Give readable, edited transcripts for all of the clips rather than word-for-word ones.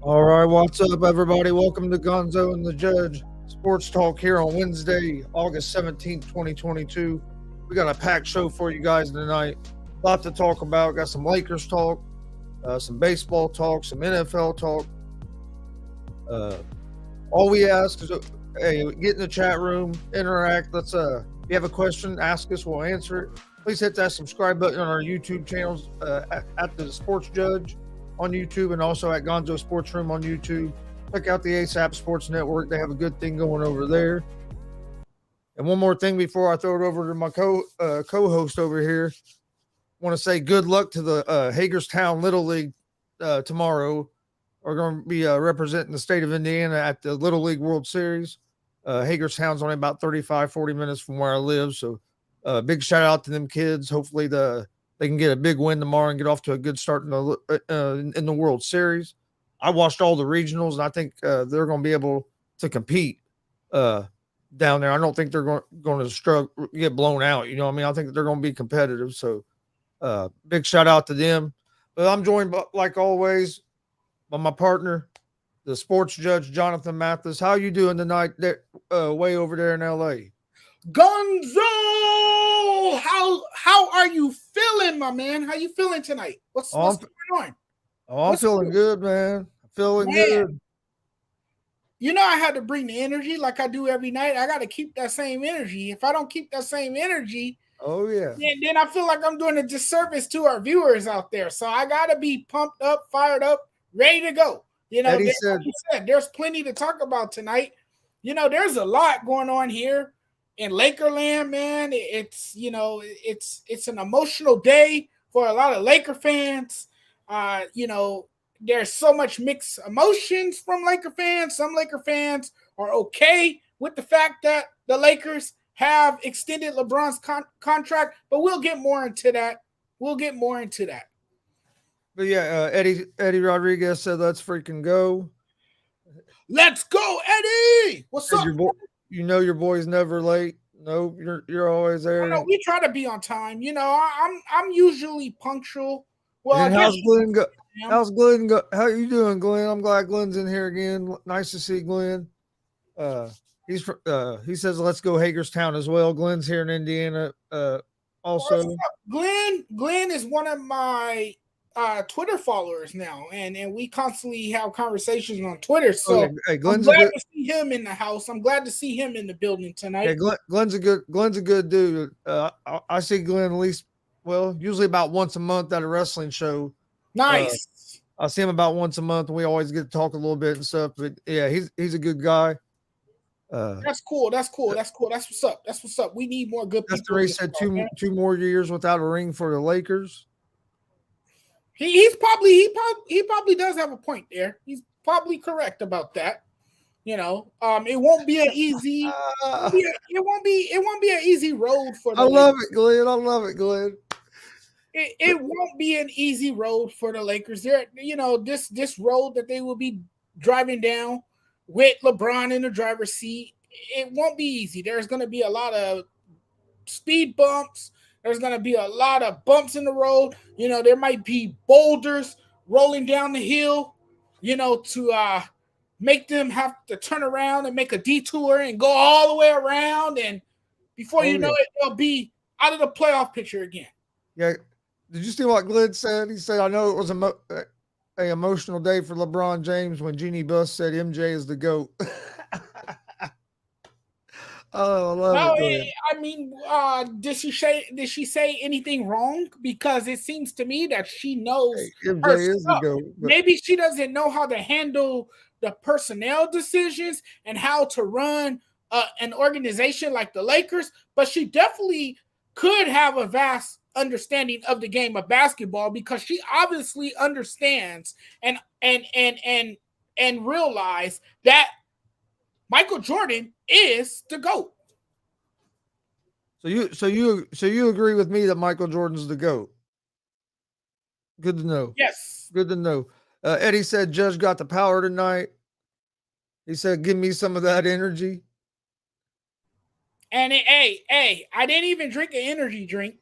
All right, what's up, everybody? Welcome to Gonzo and the Judge Sports Talk here on Wednesday, August 17th, 2022. We got a packed show for you guys tonight. A lot to talk about. Got some Lakers talk, some baseball talk, some NFL talk. Uh, all we ask is, hey, get in the chat room, interact. Let's if you have a question, ask us. We'll answer it. Please hit that subscribe button on our YouTube channels at the Sports Judge on YouTube and also at Gonzo Sports Room on YouTube. Check out the ASAP Sports Network. They have a good thing going over there. And one more thing before I throw it over to my co-host over here. I want to say good luck to the Hagerstown Little League tomorrow. We're going to be representing the state of Indiana at the Little League World Series. Hagerstown's only about 35-40 minutes from where I live. So big shout out to them kids. Hopefully they can get a big win tomorrow and get off to a good start in the World Series. I watched all the regionals, and I think they're going to be able to compete down there. I don't think they're going to struggle, get blown out. You know what I mean? I think they're going to be competitive. So big shout out to them. But I'm joined, like always, by my partner, the sports judge, Jonathan Mathis. How you doing tonight there, way over there in L.A.? Gonzo, how are you feeling, my man? How you feeling tonight? What's going on? I'm feeling good, man. Feeling good. You know, I had to bring the energy like I do every night. I got to keep that same energy. If I don't keep that same energy, then I feel like I'm doing a disservice to our viewers out there. So I got to be pumped up, fired up, ready to go. You know, there's plenty to talk about tonight. You know, there's a lot going on here in Lakerland, man. It's an emotional day for a lot of Laker fans. There's so much mixed emotions from Laker fans. Some Laker fans are okay with the fact that the Lakers have extended LeBron's contract, but we'll get more into that. But yeah, Eddie Rodriguez said, "Let's freaking go." Let's go, Eddie. What's up? You know your boy's never late. Nope, you're always there. No, we try to be on time. You know, I'm usually punctual. Well, how's Glenn go? How you doing, Glenn? I'm glad Glenn's in here again. Nice to see Glenn. He says let's go Hagerstown as well. Glenn's here in Indiana. Also, Glenn is one of my Twitter followers now, and we constantly have conversations on Twitter. So I'm glad to see him in the house. I'm glad to see him in the building tonight. Yeah, Glenn's a good dude. I see Glenn at least, usually about once a month at a wrestling show. Nice. I see him about once a month, and we always get to talk a little bit and stuff. But yeah, he's a good guy. That's cool. That's what's up. We need more good people. That's the reason said two more years without a ring for the Lakers. He probably does have a point there. He's probably correct about that. You know, it won't be an easy. It won't be an easy road for. I love it, Glenn. It won't be an easy road for the Lakers. There, this road that they will be driving down with LeBron in the driver's seat. It won't be easy. There's going to be a lot of speed bumps. There's going to be a lot of bumps in the road. You know, there might be boulders rolling down the hill, to make them have to turn around and make a detour and go all the way around. And before you know it, they'll be out of the playoff picture again. Yeah. Did you see what Glenn said? He said, I know it was an emotional day for LeBron James when Jeannie Buss said MJ is the GOAT. Oh, I love it. I mean, did she say anything wrong? Because it seems to me that she knows MJ is the GOAT. Maybe she doesn't know how to handle the personnel decisions and how to run an organization like the Lakers, but she definitely could have a vast understanding of the game of basketball because she obviously understands and realize that Michael Jordan is the GOAT. So you agree with me that Michael Jordan's the GOAT? Good to know. Yes. Good to know. Eddie said Judge got the power tonight. He said, give me some of that energy. And I didn't even drink an energy drink.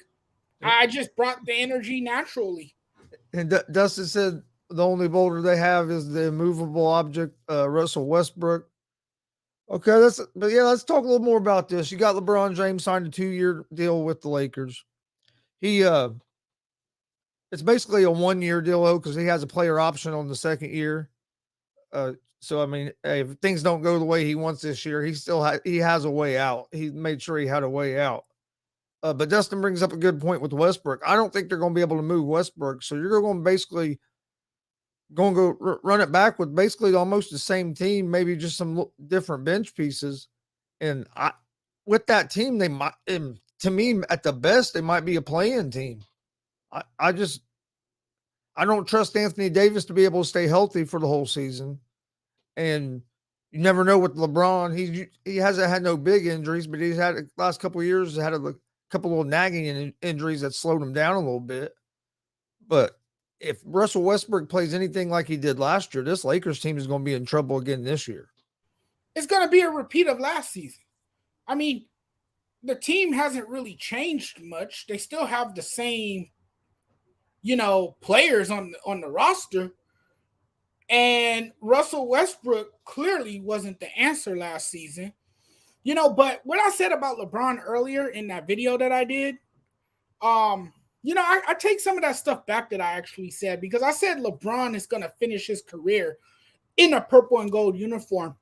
I just brought the energy naturally. And Dustin said the only boulder they have is the immovable object, Russell Westbrook. Okay, let's talk a little more about this. You got LeBron James signed a 2-year deal with the Lakers. He it's basically a 1-year deal though, because he has a player option on the second year. So I mean, hey, if things don't go the way he wants this year, he has a way out. He made sure he had a way out. But Dustin brings up a good point with Westbrook. I don't think they're going to be able to move Westbrook. So you're going to basically going to go run it back with basically almost the same team, maybe just some different bench pieces. And with that team, they might, to me, at the best, they might be a play-in team. I don't trust Anthony Davis to be able to stay healthy for the whole season. And you never know with LeBron. He hasn't had no big injuries, but he's had the last couple of years had a couple of nagging injuries that slowed him down a little bit. But if Russell Westbrook plays anything like he did last year, this Lakers team is going to be in trouble again this year. It's going to be a repeat of last season. I mean, the team hasn't really changed much. They still have the same, players on the roster. And Russell Westbrook clearly wasn't the answer last season. But what I said about LeBron earlier in that video that I did, I take some of that stuff back that I actually said, because I said LeBron is going to finish his career in a purple and gold uniform.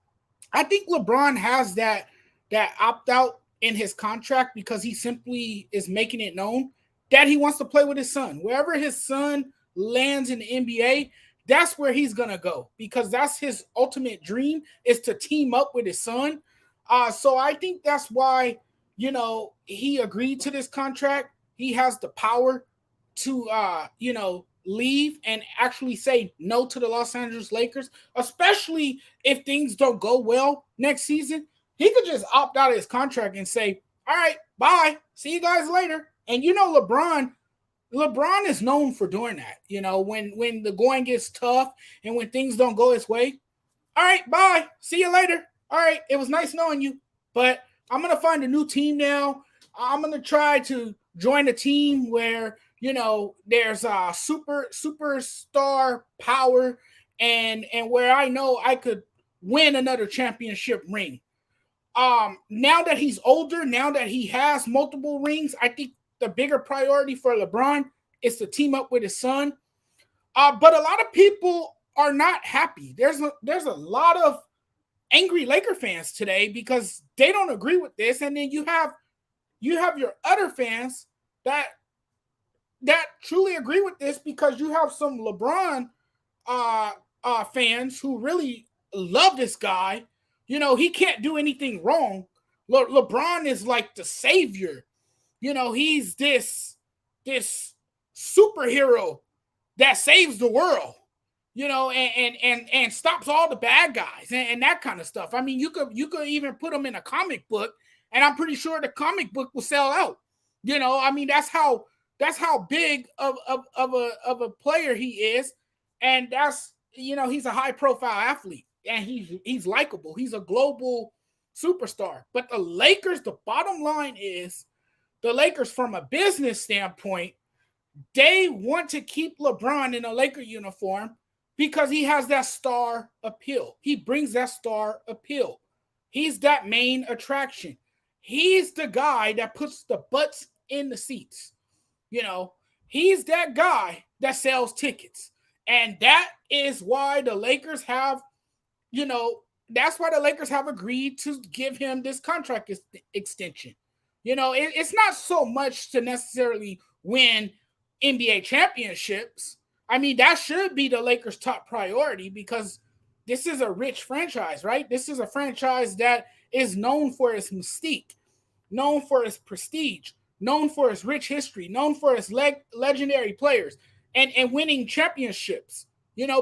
I think LeBron has that opt-out in his contract because he simply is making it known that he wants to play with his son. Wherever his son lands in the NBA, that's where he's going to go, because that's his ultimate dream, is to team up with his son. So I think that's why, he agreed to this contract. He has the power to, leave and actually say no to the Los Angeles Lakers, especially if things don't go well next season. He could just opt out of his contract and say, all right, bye. See you guys later. And, LeBron is known for doing that. When the going gets tough and when things don't go his way. All right, bye. See you later. All right, it was nice knowing you, but I'm going to find a new team now. I'm going to try to join a team where, there's a superstar power and where I know I could win another championship ring. Now that he's older, now that he has multiple rings, I think the bigger priority for LeBron is to team up with his son. But a lot of people are not happy. There's a lot of angry Laker fans today because they don't agree with this. And then you have your other fans that truly agree with this, because you have some LeBron fans who really love this guy. He can't do anything wrong. LeBron is like the savior. He's this superhero that saves the world, and stops all the bad guys and that kind of stuff. I mean, you could even put him in a comic book, and I'm pretty sure the comic book will sell out. I mean, that's how big of a player he is, and that's he's a high profile athlete, and he's likable. He's a global superstar. But the Lakers, the bottom line is, the Lakers, from a business standpoint, they want to keep LeBron in a Laker uniform because he has that star appeal. He brings that star appeal. He's that main attraction. He's the guy that puts the butts in the seats. He's that guy that sells tickets. And that is why the Lakers have, that's why the Lakers have agreed to give him this contract extension. It's not so much to necessarily win NBA championships. I mean, that should be the Lakers' top priority, because this is a rich franchise, right? This is a franchise that is known for its mystique, known for its prestige, known for its rich history, known for its legendary players, and winning championships,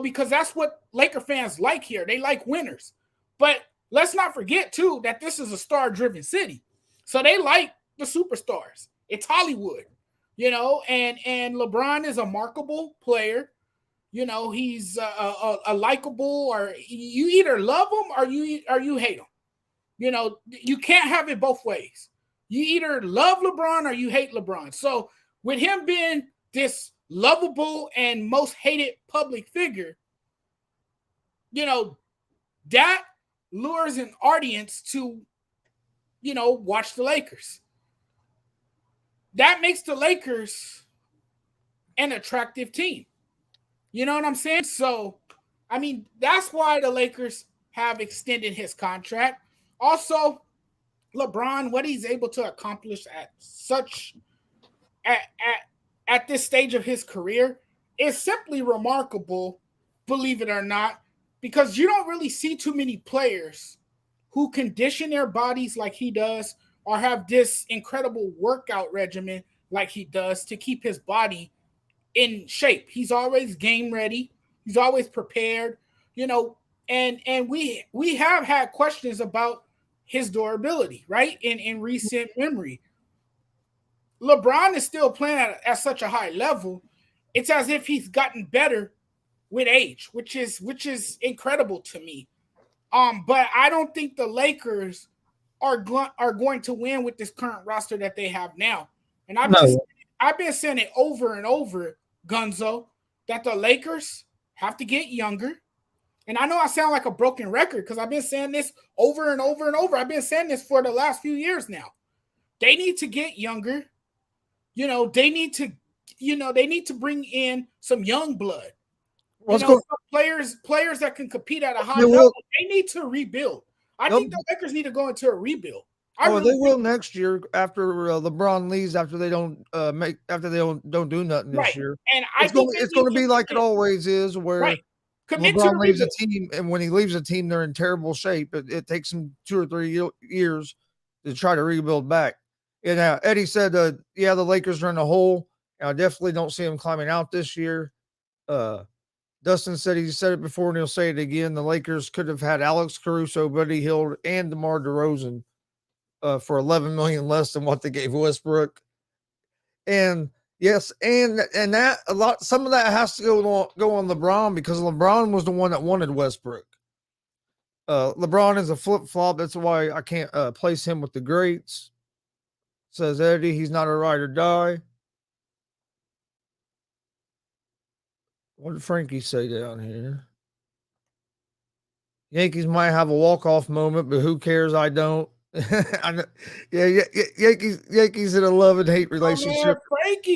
because that's what Laker fans like here. They like winners. But let's not forget, too, that this is a star-driven city. So they like the superstars. It's Hollywood, and LeBron is a marketable player. He's a likable, or you either love him or you hate him. You can't have it both ways. You either love LeBron or you hate LeBron. So with him being this lovable and most hated public figure, that lures an audience to, watch the Lakers. That makes the Lakers an attractive team. You know what I'm saying? So, I mean, that's why the Lakers have extended his contract. Also, LeBron, what he's able to accomplish at this stage of his career is simply remarkable, believe it or not, because you don't really see too many players who condition their bodies like he does or have this incredible workout regimen like he does to keep his body in shape. He's always game ready. He's always prepared, and we have had questions about his durability, right? In recent memory. LeBron is still playing at such a high level. It's as if he's gotten better with age, which is incredible to me. But I don't think the Lakers are going to win with this current roster that they have now. And I've been saying it over and over, Gonzo, that the Lakers have to get younger. And I know I sound like a broken record because I've been saying this over and over and over. I've been saying this for the last few years now. They need to get younger. They need to bring in some young blood. Players that can compete at a high level. They need to rebuild. I think the Lakers need to go into a rebuild. They will next year after LeBron leaves. After they don't don't do nothing this year. And it's going to be like it always is, where LeBron leaves a team, and when he leaves a team, they're in terrible shape. It takes him 2 or 3 years to try to rebuild back. And Eddie said, the Lakers are in a hole. And I definitely don't see them climbing out this year. Dustin said he said it before, and he'll say it again. The Lakers could have had Alex Caruso, Buddy Hield, and DeMar DeRozan for $11 million less than what they gave Westbrook. And yes, and that some of that has to go on LeBron, because LeBron was the one that wanted Westbrook. LeBron is a flip-flop. That's why I can't place him with the greats. Says Eddie, he's not a ride or die. What did Frankie say down here? Yankees might have a walk-off moment, but who cares? I don't. Yankees in a love and hate relationship.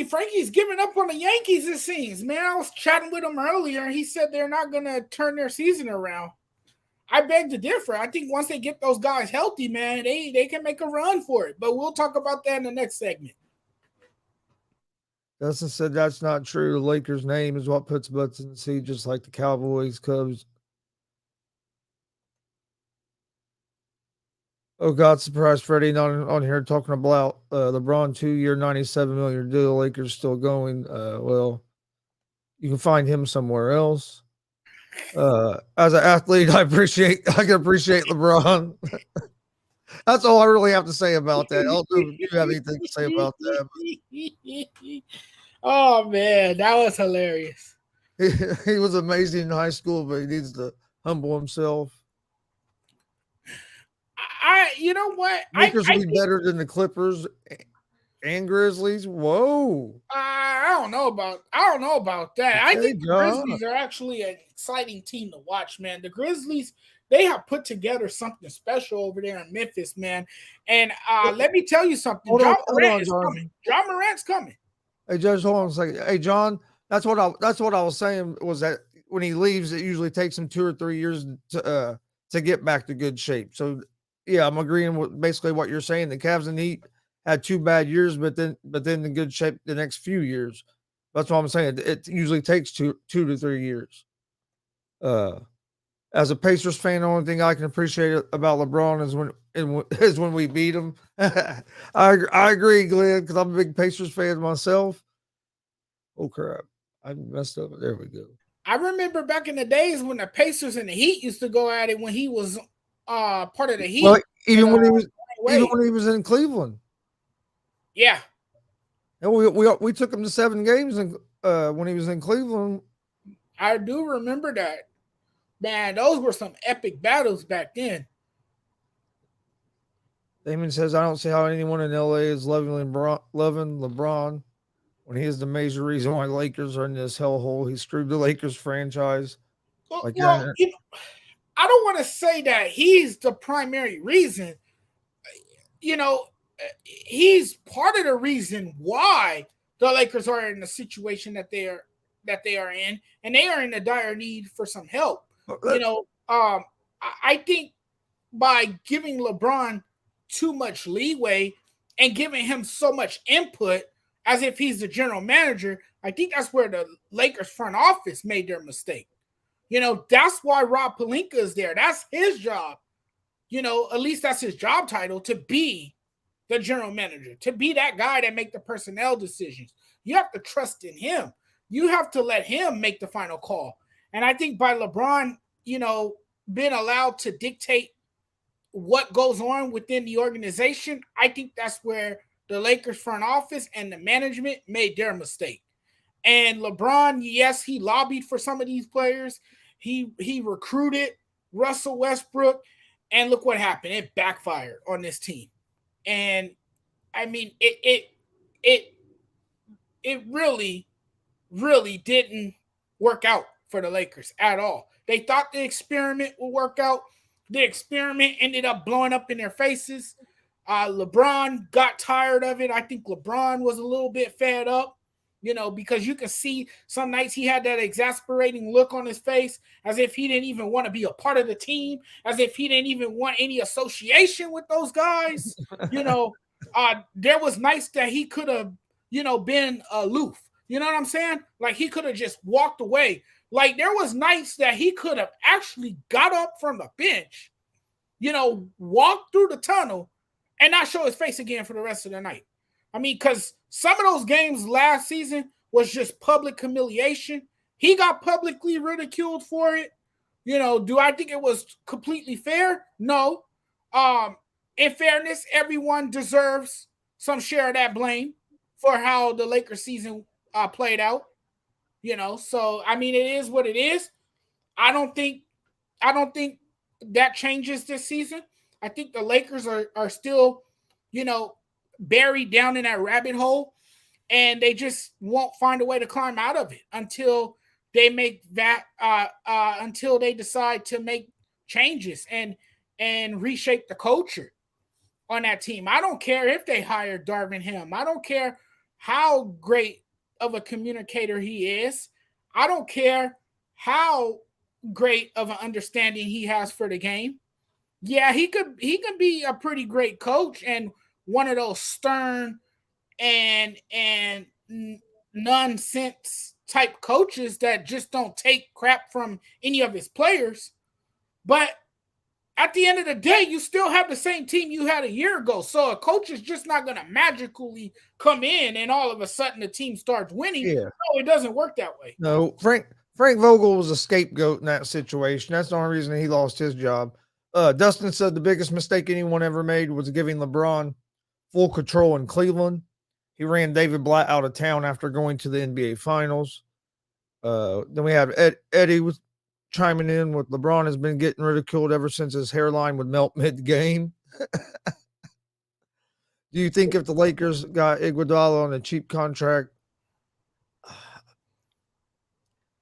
Frankie's giving up on the Yankees, it seems. Man, I was chatting with him earlier, and he said they're not going to turn their season around. I beg to differ. I think once they get those guys healthy, man, they can make a run for it. But we'll talk about that in the next segment. Dustin said that's not true. The Lakers' name is what puts butts in the seat, just like the Cowboys, Cubs. Oh, God, surprised Freddie not on here talking about LeBron 2-year, $97 million deal. Lakers still going. Well, you can find him somewhere else. As an athlete, I can appreciate LeBron. That's all I really have to say about that. I don't know if you have anything to say about that. Oh man, that was hilarious. He was amazing in high school, but he needs to humble himself. You know what? Lakers will be better than the Clippers and Grizzlies. Whoa! I don't know about that. I think the Grizzlies are actually an exciting team to watch, man. The Grizzlies, they have put together something special over there in Memphis, man. And let me tell you something. John Morant's coming. Hey, Judge, hold on a second. Hey, John, that's what I was saying, was that when he leaves, it usually takes him 2 or 3 years to get back to good shape. So, yeah, I'm agreeing with basically what you're saying. The Cavs and Heat had 2 bad years, but then in good shape the next few years. That's what I'm saying. It usually takes 2 to 3 years. As a Pacers fan, the only thing I can appreciate about LeBron is when we beat him. I agree, Glenn, because I'm a big Pacers fan myself. Oh crap! I messed up. There we go. I remember back in the days when the Pacers and the Heat used to go at it when he was part of the Heat. Well, even when he was in Cleveland. Yeah. And we took him to 7 games when he was in Cleveland. I do remember that. Man, those were some epic battles back then. Damon says, I don't see how anyone in LA is loving LeBron. when he is the major reason why the Lakers are in this hellhole. He screwed the Lakers franchise. Well, Like, well you know, I don't want to say that he's the primary reason. You know, he's part of the reason why the Lakers are in the situation that they are in, and they are in a dire need for some help. You know, I think by giving LeBron too much leeway and giving him so much input as if he's the general manager, I think that's where the Lakers front office made their mistake. You know, that's why Rob Pelinka is there. That's his job. You know, at least that's his job title, to be the general manager, to be that guy that make the personnel decisions. You have to trust in him. You have to let him make the final call. And I think by LeBron, you know, being allowed to dictate what goes on within the organization, I think that's where the Lakers front office and the management made their mistake. And LeBron, yes, he lobbied for some of these players. He recruited Russell Westbrook, and look what happened. It backfired on this team. And I mean, it really, really didn't work out for the Lakers at all. They thought the experiment would work out. The experiment ended up blowing up in their faces. LeBron got tired of it. I think LeBron was a little bit fed up, you know, because you can see some nights he had that exasperating look on his face, as if he didn't even want to be a part of the team, as if he didn't even want any association with those guys. You know, there was nights that he could have, you know, been aloof. You know what I'm saying? Like, he could have just walked away. Like, there was nights that he could have actually got up from the bench, you know, walked through the tunnel and not show his face again for the rest of the night. I mean, because some of those games last season was just public humiliation. He got publicly ridiculed for it. You know, do I think it was completely fair? No. In fairness, everyone deserves some share of that blame for how the Lakers season played out. You know, so I mean, it is what it is. I don't think that changes this season. I think the Lakers are still, you know, buried down in that rabbit hole, and they just won't find a way to climb out of it until they make that until they decide to make changes and reshape the culture on that team. I don't care if they hire Darvin Ham. I don't care how great of a communicator he is. I don't care how great of an understanding he has for the game. Yeah, he could be a pretty great coach and one of those stern and nonsense type coaches that just don't take crap from any of his players. But at the end of the day, you still have the same team you had a year ago. So a coach is just not going to magically come in and all of a sudden the team starts winning. Yeah. No, it doesn't work that way. No, Frank Vogel was a scapegoat in that situation. That's the only reason he lost his job. Dustin said the biggest mistake anyone ever made was giving LeBron full control in Cleveland. He ran David Blatt out of town after going to the NBA Finals. Then we have Eddie was chiming in with LeBron has been getting ridiculed ever since his hairline would melt mid-game. Do you think if the Lakers got Iguodala on a cheap contract,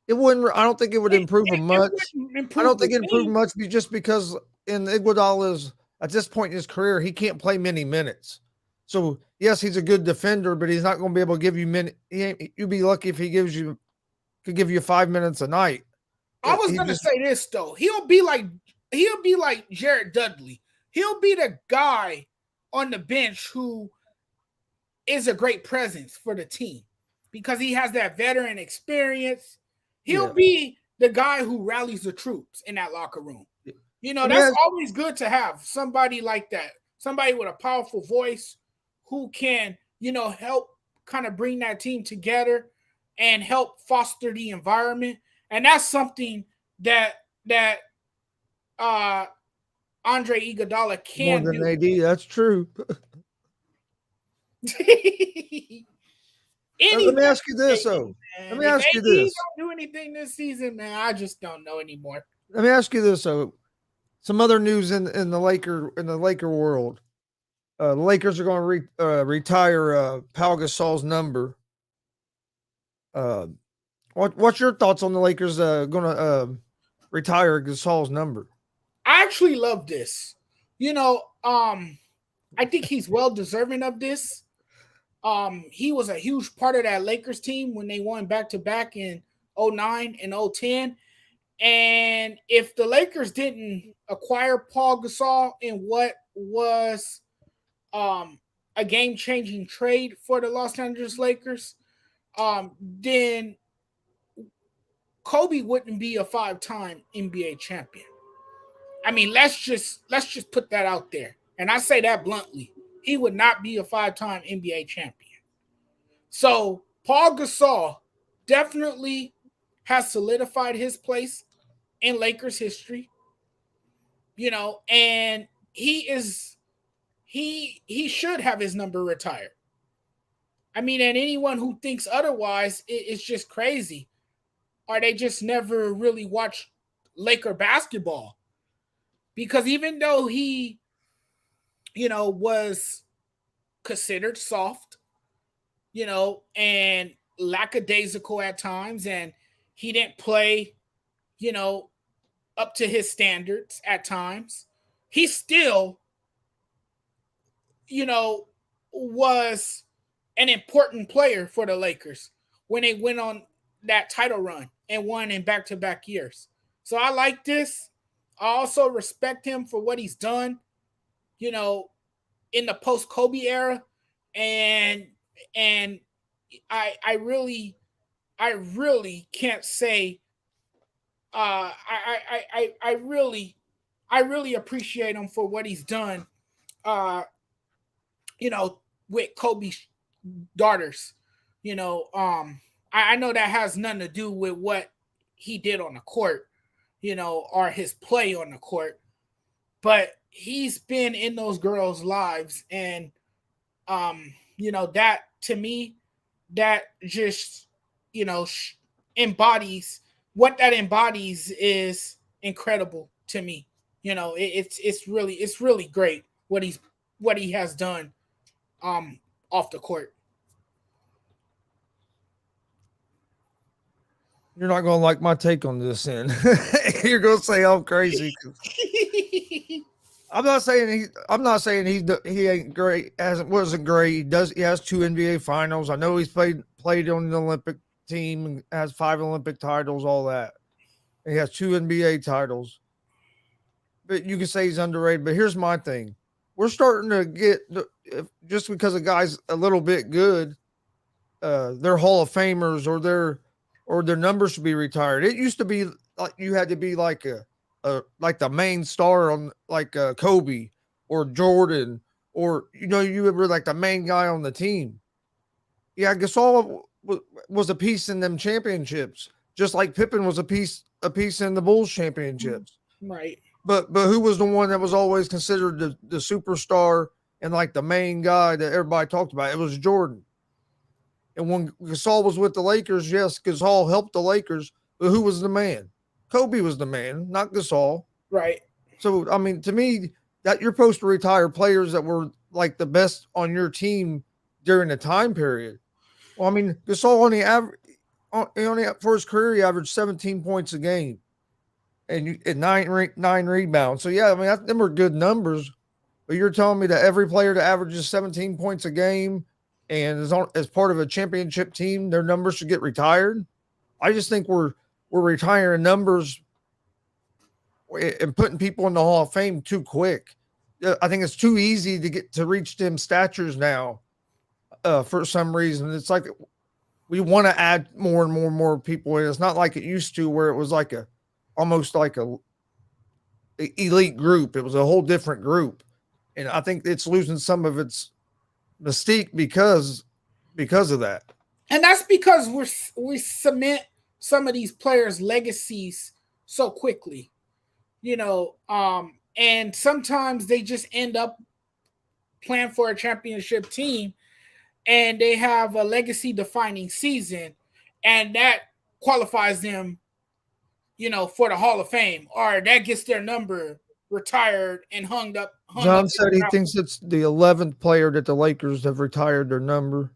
it wouldn't? I don't think it would improve him much. I don't think it improved much just because in Iguodala's at this point in his career, he can't play many minutes. So yes, he's a good defender, but he's not going to be able to give you minutes. You'd be lucky if he could give you 5 minutes a night. I was going to say this though. He'll be like Jared Dudley. He'll be the guy on the bench who is a great presence for the team because he has that veteran experience. He'll be the guy who rallies the troops in that locker room. You know, that's always good to have somebody like that. Somebody with a powerful voice who can, you know, help kind of bring that team together and help foster the environment. And that's something that Andre Iguodala can more than do. AD. That's true. Let me ask you this, though. Let me ask you this. Don't do anything this season, man. I just don't know anymore. Let me ask you this, though. Some other news in the Laker world. The Lakers are going to retire Pau Gasol's number Uh, what's your thoughts on the Lakers going to retire Gasol's number? I actually love this. I think he's well deserving of this. He was a huge part of that Lakers team when they won back to back in 09 and 010. And if the Lakers didn't acquire Paul Gasol in what was a game-changing trade for the Los Angeles Lakers, then Kobe wouldn't be a 5-time NBA champion. I mean, let's just put that out there. And I say that bluntly. He would not be a 5-time NBA champion. So Paul Gasol definitely has solidified his place in Lakers history. And he should have his number retired. I mean, and anyone who thinks otherwise, it's just crazy. Or they just never really watched Laker basketball. Because even though he, was considered soft, and lackadaisical at times, and he didn't play, up to his standards at times, he still, was an important player for the Lakers when they went on that title run and won in back-to-back years. So I like this. I also respect him for what he's done, in the post-Kobe era. And I really can't say I really appreciate him for what he's done with Kobe's daughters. I know that has nothing to do with what he did on the court, or his play on the court, but he's been in those girls' lives, and that to me, that just embodies what that embodies is incredible to me. It's really great what he has done off the court. You're not going to like my take on this, and you're going to say I'm crazy. I'm not saying he ain't great. Wasn't great. He has 2 NBA finals. I know he's played on the Olympic team and has 5 Olympic titles, all that. And he has 2 NBA titles. But you can say he's underrated. But here's my thing: we're starting to get, just because a guy's a little bit good, they're Hall of Famers or their numbers should be retired. It used to be like you had to be like like the main star on like Kobe or Jordan, or you were like the main guy on the team. Yeah, Gasol was a piece in them championships, just like Pippen was a piece in the Bulls championships. Right. But who was the one that was always considered the superstar and like the main guy that everybody talked about? It was Jordan. And when Gasol was with the Lakers, yes, Gasol helped the Lakers, but who was the man? Kobe was the man, not Gasol. Right. So, I mean, to me, that you're supposed to retire players that were like the best on your team during the time period. Well, I mean, Gasol only for his career, he averaged 17 points a game and nine rebounds. So, yeah, I mean, them are good numbers. But you're telling me that every player that averages 17 points a game and is as part of a championship team, their numbers should get retired? I just think we're retiring numbers and putting people in the Hall of Fame too quick. I think it's too easy to reach them statures now. For some reason, it's like we want to add more and more people. It's not like it used to, where it was like almost like a elite group. It was a whole different group, and I think it's losing some of its mystique because of that. And that's because we cement some of these players' legacies so quickly, and sometimes they just end up playing for a championship team and they have a legacy defining season, and that qualifies them, for the Hall of Fame, or that gets their number retired and hung up. John said he thinks it's the 11th player that the Lakers have retired their number.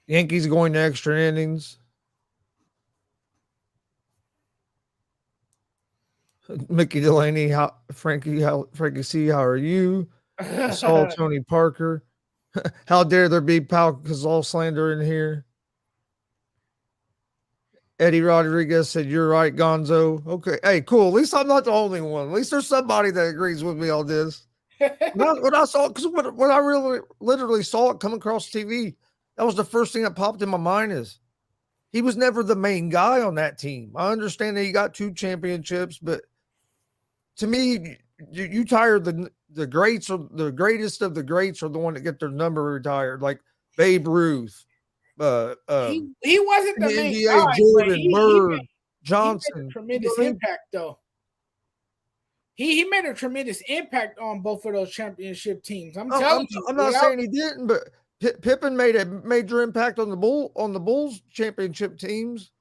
Yankees going to extra innings. Mickey Delaney, Frankie C, how are you? I saw Tony Parker. How dare there be Pal Cazal slander in here? Eddie Rodriguez said, "You're right, Gonzo." Okay, hey, cool. At least I'm not the only one. At least there's somebody that agrees with me on this. When I saw it, because when I really literally saw it come across TV, that was the first thing that popped in my mind is he was never the main guy on that team. I understand that he got 2 championships, but to me, you tire the greats or the greatest of the greats are the one that get their number retired, like Babe Ruth, he wasn't in the the main NBA, guy, but Jordan, he made, Bird, Johnson. a tremendous impact though. He made a tremendous impact on both of those championship teams. I'm telling you. I'm not saying he didn't, but Pippen made a major impact on the Bulls championship teams.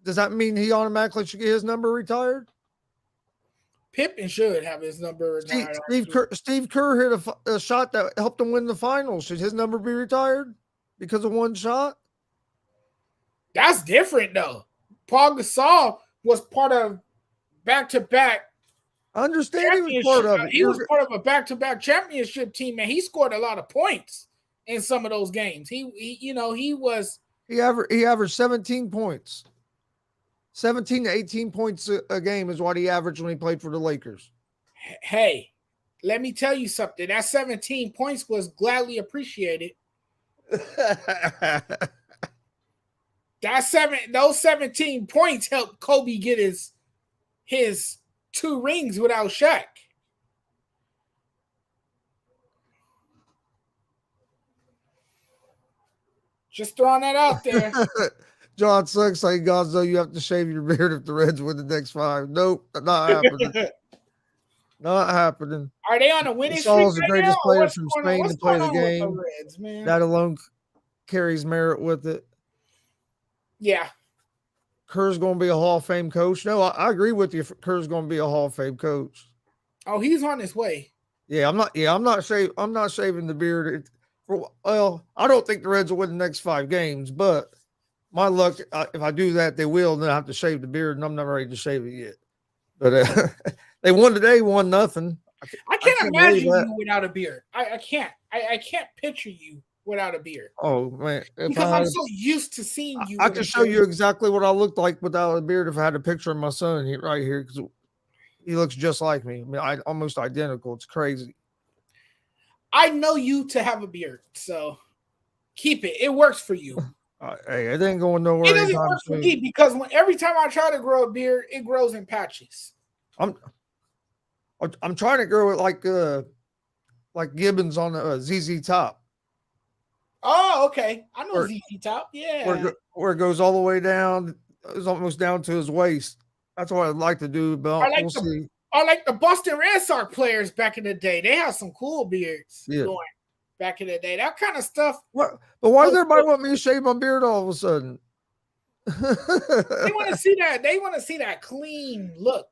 Does that mean he automatically should get his number retired? Pippen should have his number retired. Steve Kerr hit a shot that helped him win the finals. Should his number be retired because of one shot? That's different, though. Paul Gasol was part of back-to-back. I understand he was part of it. He was part of a back-to-back championship team, and he scored a lot of points in some of those games. He averaged 17 points. 17 to 18 points a game is what he averaged when he played for the Lakers. Hey, let me tell you something. That 17 points was gladly appreciated. Those 17 points helped Kobe get his 2 rings without Shaq. Just throwing that out there. John Sucks like Gonzo, you have to shave your beard if the Reds win the next 5. Nope, not happening. Not happening. Are they on a winning streak? Saul's the greatest player from Spain to play the game. Reds, man? That alone carries merit with it. Yeah. Kerr's going to be a Hall of Fame coach. No, I agree with you. Kerr's going to be a Hall of Fame coach. Oh, he's on his way. Yeah, I'm not shaving the beard. Well, I don't think the Reds will win the next 5 games, but my luck, if I do that, they will. Then I have to shave the beard, and I'm not ready to shave it yet. But they won today, 1-0. I can't imagine you without a beard. I can't. I can't picture you without a beard. Oh man, because I'm so used to seeing you. I can show you exactly what I looked like without a beard if I had a picture of my son right here, because he looks just like me. I mean, almost identical. It's crazy. I know you to have a beard, so keep it. It works for you. Hey, it ain't going nowhere. It doesn't work for me because every time I try to grow a beard, it grows in patches. I'm trying to grow it like Gibbons on the ZZ Top. Oh, okay. I know ZZ Top. Yeah. Where it goes all the way down. It's almost down to his waist. That's what I'd like to do, but we'll see. Or like the Boston Red Sox players back in the day. They have some cool beards going back in the day. That kind of stuff. What? But why does everybody want me to shave my beard all of a sudden? They want to see that. They want to see that clean look.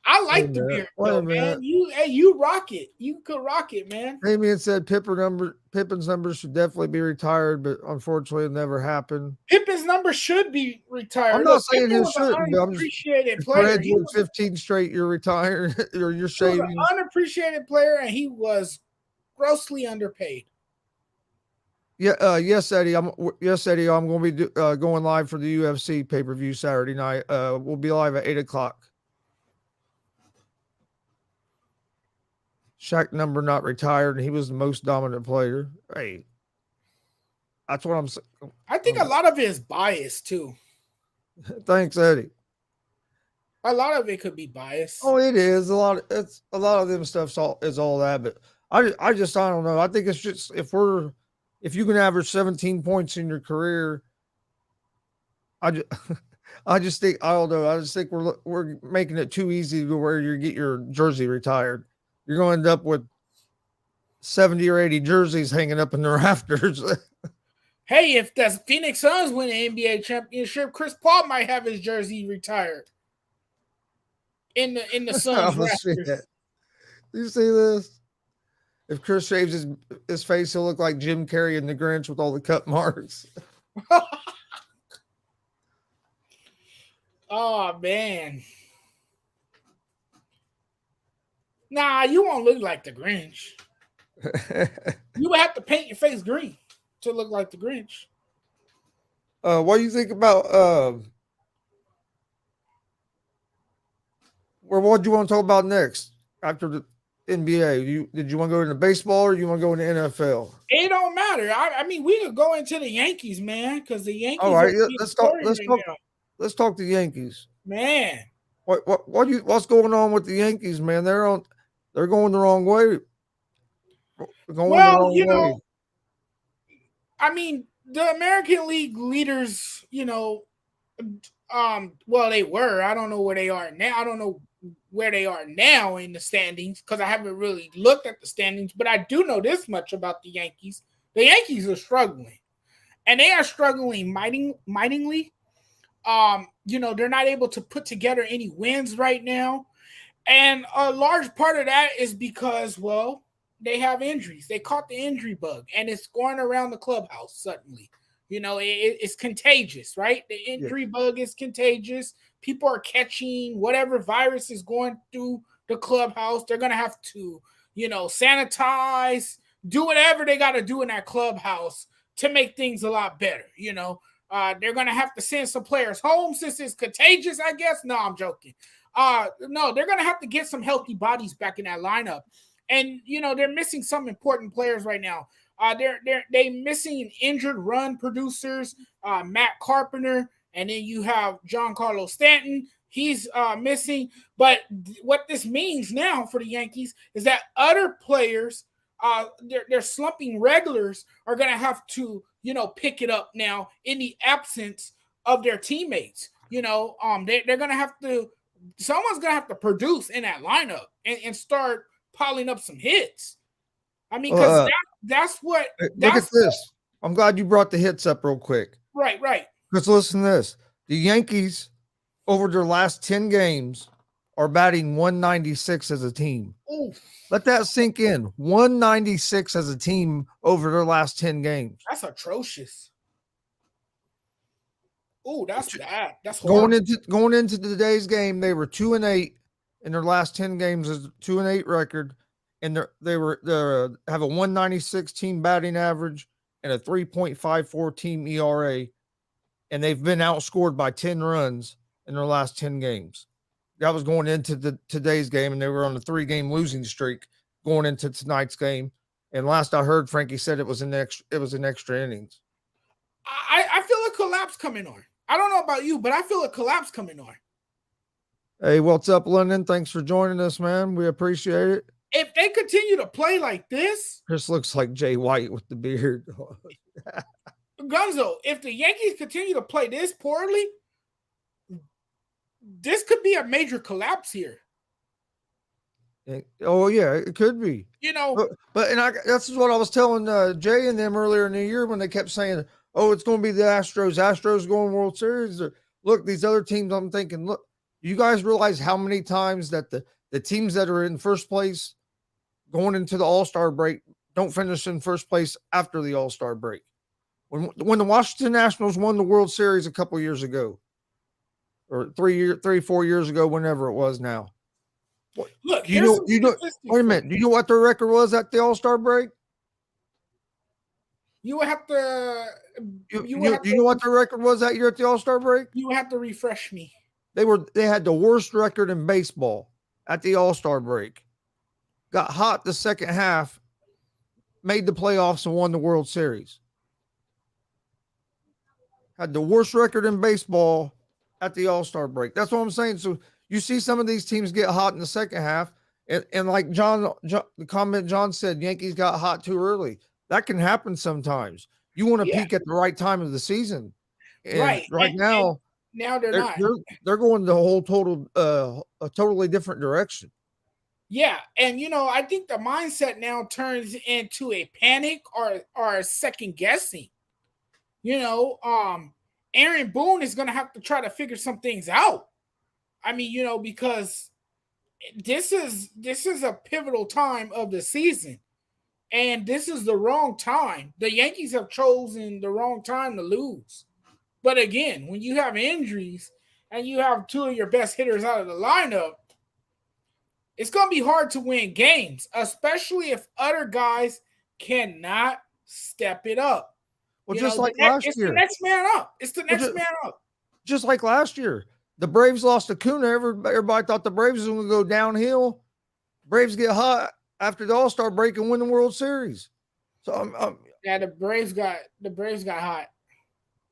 I like the beard, though, man. You rock it. You could rock it, man. Damien said Pippen's number should definitely be retired, but unfortunately it never happened. Pippen's number should be retired. I'm not saying he shouldn't. I'm just appreciated player. He was 15 straight. You're retired or you're shaving. He was an unappreciated player, and he was grossly underpaid. Yeah. Yes, Eddie. I'm going to be going live for the UFC pay-per-view Saturday night. We'll be live at 8:00. Shaq number not retired, and he was the most dominant player. Hey, that's what I'm saying. I think a lot of it is bias too. Thanks, Eddie. A lot of it could be bias. Oh, it is a lot. It's a lot of them stuff is all that, but I don't know. I think it's just if you can average 17 points in your career, I just think I don't know. I just think we're making it too easy to where you get your jersey retired. You're going to end up with 70 or 80 jerseys hanging up in the rafters. Hey, if the Phoenix Suns win an NBA championship, Chris Paul might have his jersey retired in the Suns rafters. You see this? if Chris shaves his face, he'll look like Jim Carrey in The Grinch with all the cut marks. Oh man. Nah, you won't look like the Grinch. You would have to paint your face green to look like the Grinch. What do you think about what do you want to talk about next after the NBA? Did you want to go into baseball or you want to go into NFL? It don't matter. I mean, we could go into the Yankees, man, because the Yankees All right, are let's talk. now. Let's talk the Yankees. Man, what's going on with the Yankees, man? They're going the wrong way. Well, you know, I mean, the American League leaders, you know, well, they were. I don't know where they are now. I don't know where they are now in the standings because I haven't really looked at the standings, but I do know this much about the Yankees. The Yankees are struggling, and they are struggling mightily. You know, they're not able to put together any wins right now. And a large part of that is because, well, they have injuries. They caught the injury bug, and it's going around the clubhouse suddenly. You know, it's contagious, right? The injury bug is contagious. People are catching whatever virus is going through the clubhouse. They're going to have to, you know, sanitize, do whatever they got to do in that clubhouse to make things a lot better. You know, they're going to have to send some players home since it's contagious, I guess. No, I'm joking. No, they're going to have to get some healthy bodies back in that lineup. And, you know, they're missing some important players right now. They're missing injured run producers, Matt Carpenter, and then you have Giancarlo Stanton. He's missing. But what this means now for the Yankees is that other players, they're slumping regulars, are going to have to, you know, pick it up now in the absence of their teammates. You know, they're going to have to, someone's going to have to produce in that lineup and start piling up some hits. I mean, because that's what. Look at this. I'm glad you brought the hits up real quick. Right. Because listen to this. The Yankees, over their last 10 games, are batting 196 as a team. Oof. Let that sink in. 196 as a team over their last 10 games. That's atrocious. Oh, that's bad. That's horrible. Going into today's game, they were 2-8 in their last 10 games as a 2-8 record. And they have a 196 team batting average and a 3.54 team ERA, and they've been outscored by 10 runs in their last 10 games. That was going into today's game, and they were on a 3-game losing streak going into tonight's game. And last I heard, Frankie said it was in extra innings. I feel a collapse coming on. I don't know about you, but I feel a collapse coming on. Hey, what's up, London? Thanks for joining us, man. We appreciate it. If they continue to play like this, Chris looks like Jay White with the beard. Gonzo, if the Yankees continue to play this poorly, this could be a major collapse here. Oh yeah, it could be. You know, that's what I was telling Jay and them earlier in the year when they kept saying, "Oh, it's going to be the Astros. Astros going World Series." Look, these other teams. I'm thinking, look, you guys realize how many times that the teams that are in first place going into the All-Star break don't finish in first place after the All-Star break. When the Washington Nationals won the World Series a couple years ago, or 4 years ago, whenever it was now. Look, wait a minute. Do you know what their record was at the All-Star break? You would have to. Do you know what their record was that year at the All-Star break? You would have to refresh me. They had the worst record in baseball at the All-Star break. Got hot the second half, made the playoffs, and won the World Series. Had the worst record in baseball at the All-Star break. That's what I'm saying. So you see some of these teams get hot in the second half, and like John, the comment John said, Yankees got hot too early. That can happen sometimes. You want to peak at the right time of the season. And right now, now they're not. They're going the whole a totally different direction. Yeah, and you know, I think the mindset now turns into a panic or a second guessing. You know, Aaron Boone is going to have to try to figure some things out. I mean, you know, because this is a pivotal time of the season. And this is the wrong time. The Yankees have chosen the wrong time to lose. But again, when you have injuries and you have two of your best hitters out of the lineup, it's going to be hard to win games, especially if other guys cannot step it up. Well, just like last year. It's the next man up. It's the next man up. Just like last year. The Braves lost Acuna. Everybody thought the Braves was going to go downhill. Braves get hot after the All-Star break and win the World Series. So the Braves got hot.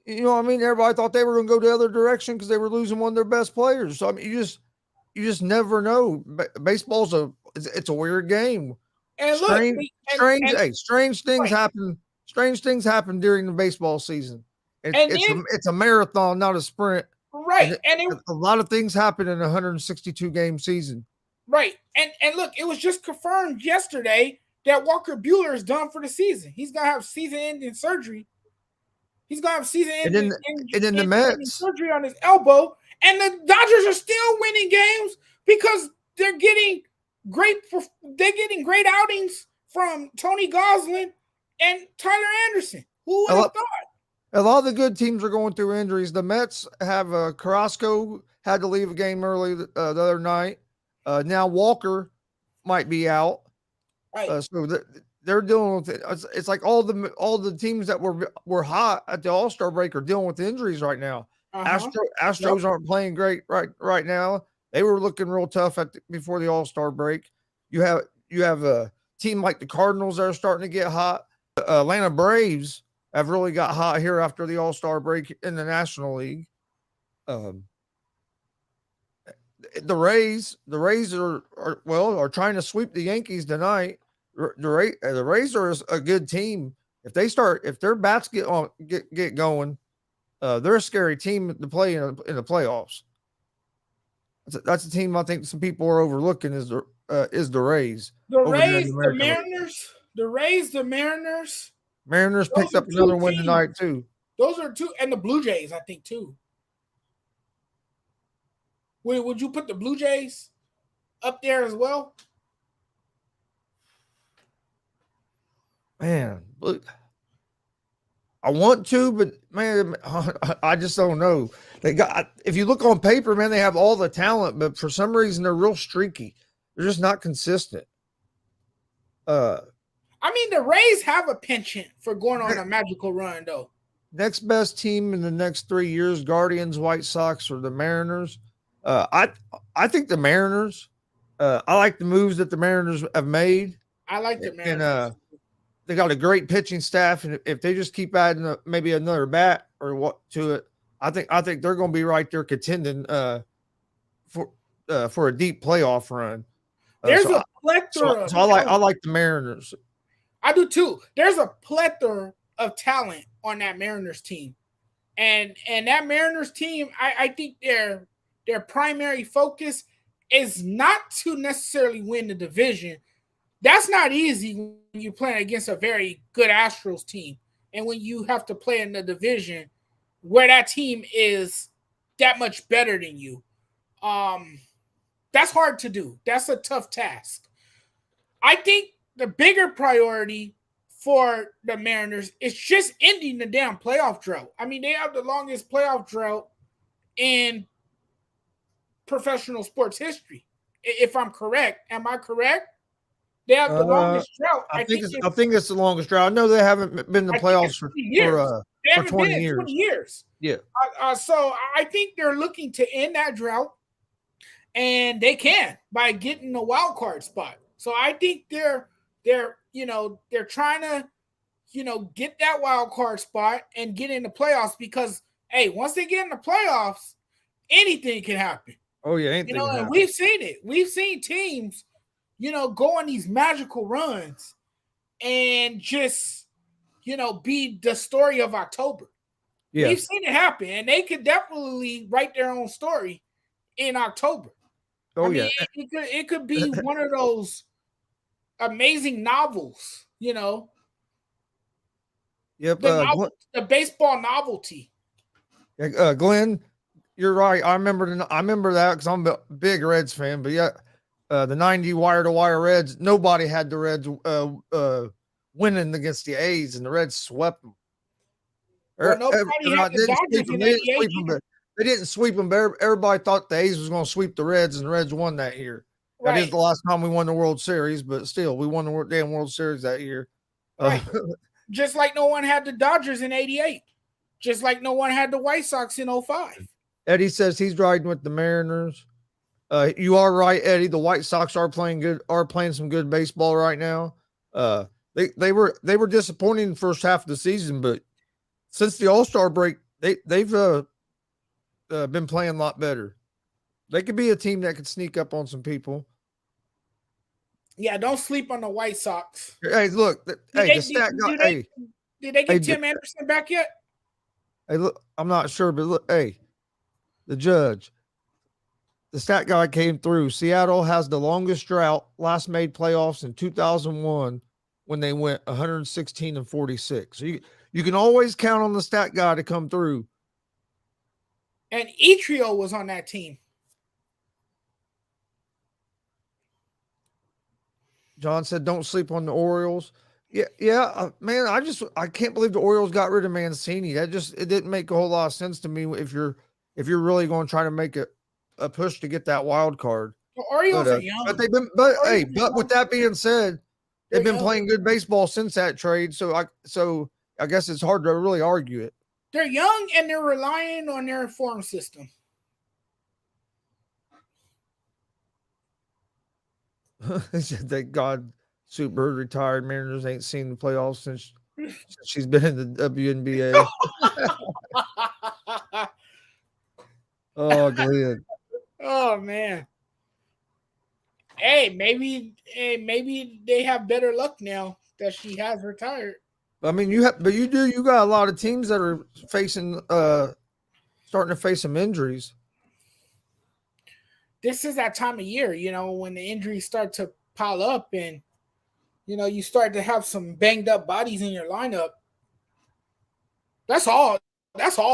You know what I mean? Everybody thought they were going to go the other direction because they were losing one of their best players. So I mean, you just never know. Baseball's it's a weird game. And strange things happen. Strange things happen during the baseball season. It's a marathon, not a sprint. Right. And a lot of things happen in a 162 game season. Right. And look, it was just confirmed yesterday that Walker Buehler is done for the season. He's going to have season-ending surgery. He's going to have season-ending the Mets surgery on his elbow. And the Dodgers are still winning games because they're getting great outings from Tony Gonzo and Tyler Anderson. Who would have thought? A lot of the good teams are going through injuries. The Mets have Carrasco had to leave a game early the other night. Now Walker might be out. Right. So they're dealing with it. It's like all the teams that were hot at the All-Star break are dealing with injuries right now. Astros aren't playing great right now. They were looking real tough before the All-Star break. You have a team like the Cardinals that are starting to get hot. Atlanta Braves have really got hot here after the All-Star break in the National League. The Rays are trying to sweep the Yankees tonight. The Rays are a good team. If their bats get going, they're a scary team to play in the playoffs. That's a team I think some people are overlooking is the Rays. The Rays, the Mariners. The Rays, the Mariners. Mariners picked up another win tonight too. Those are two, and the Blue Jays, I think, too. Would you put the Blue Jays up there as well? Man, I want to, but man, I just don't know. If you look on paper, man, they have all the talent, but for some reason they're real streaky. They're just not consistent. I mean, the Rays have a penchant for going on a magical run, though. Next best team in the next 3 years: Guardians, White Sox, or the Mariners. I think the Mariners. I like the moves that the Mariners have made. I like the Mariners. And they got a great pitching staff, and if they just keep adding maybe another bat or what to it, I think they're going to be right there contending for a deep playoff run. There's a plethora. So I like the Mariners. I do too. There's a plethora of talent on that Mariners team, and that Mariners team, I think their primary focus is not to necessarily win the division. That's not easy when you're playing against a very good Astros team, and when you have to play in the division where that team is that much better than you. That's hard to do. That's a tough task. I think the bigger priority for the Mariners is just ending the damn playoff drought. I mean, they have the longest playoff drought in professional sports history. If I'm correct, am I correct? They have the longest drought. I think it's the longest drought. I know they haven't been in the playoffs for 20 years. 20 years. Yeah. So I think they're looking to end that drought, and they can by getting a wild card spot. So I think they're trying to, get that wild card spot and get in the playoffs because, hey, once they get in the playoffs, anything can happen. Oh yeah, anything can happen. And we've seen it. We've seen teams, go on these magical runs and just, be the story of October. Yeah. We've seen it happen, and they could definitely write their own story in October. Oh, yeah. It could be one of those amazing novels, Yep. The baseball novelty. Glenn, you're right. I remember that because I'm a big Reds fan. But yeah, the '90 wire-to-wire Reds. Nobody had the Reds winning against the A's, and the Reds swept them. Well, nobody had the Dodgers in '88 either. They didn't sweep them, but everybody thought the A's was going to sweep the Reds, and the Reds won that year. That is the last time we won the World Series, but still, we won the damn World Series that year. Right. Just like no one had the Dodgers in '88. Just like no one had the White Sox in '05. Eddie says he's riding with the Mariners. You are right, Eddie. The White Sox are playing some good baseball right now. They were disappointing in the first half of the season, but since the All-Star break, they've been playing a lot better. They could be a team that could sneak up on some people. Yeah, don't sleep on the White Sox. Hey, look. Did they get Tim Anderson back yet? Hey, look. I'm not sure, but look. Hey, the judge. The stat guy came through. Seattle has the longest drought. Last made playoffs in 2001 when they went 116-46. So you can always count on the stat guy to come through. And Etrio was on that team. John said, "Don't sleep on the Orioles." Yeah, man. I can't believe the Orioles got rid of Mancini. It didn't make a whole lot of sense to me. If you're really going to try to make a push to get that wild card, the Orioles are young. But with that being said, they've been playing good baseball since that trade. So I guess it's hard to really argue it. They're young and they're relying on their farm system. Thank God Sue Bird retired. Mariners ain't seen the playoffs since she's been in the WNBA. Oh, Glenn. Oh, man. Hey, maybe they have better luck now that she has retired. I mean, you got a lot of teams that are facing starting to face some injuries. This is that time of year, when the injuries start to pile up and, you start to have some banged up bodies in your lineup. That's all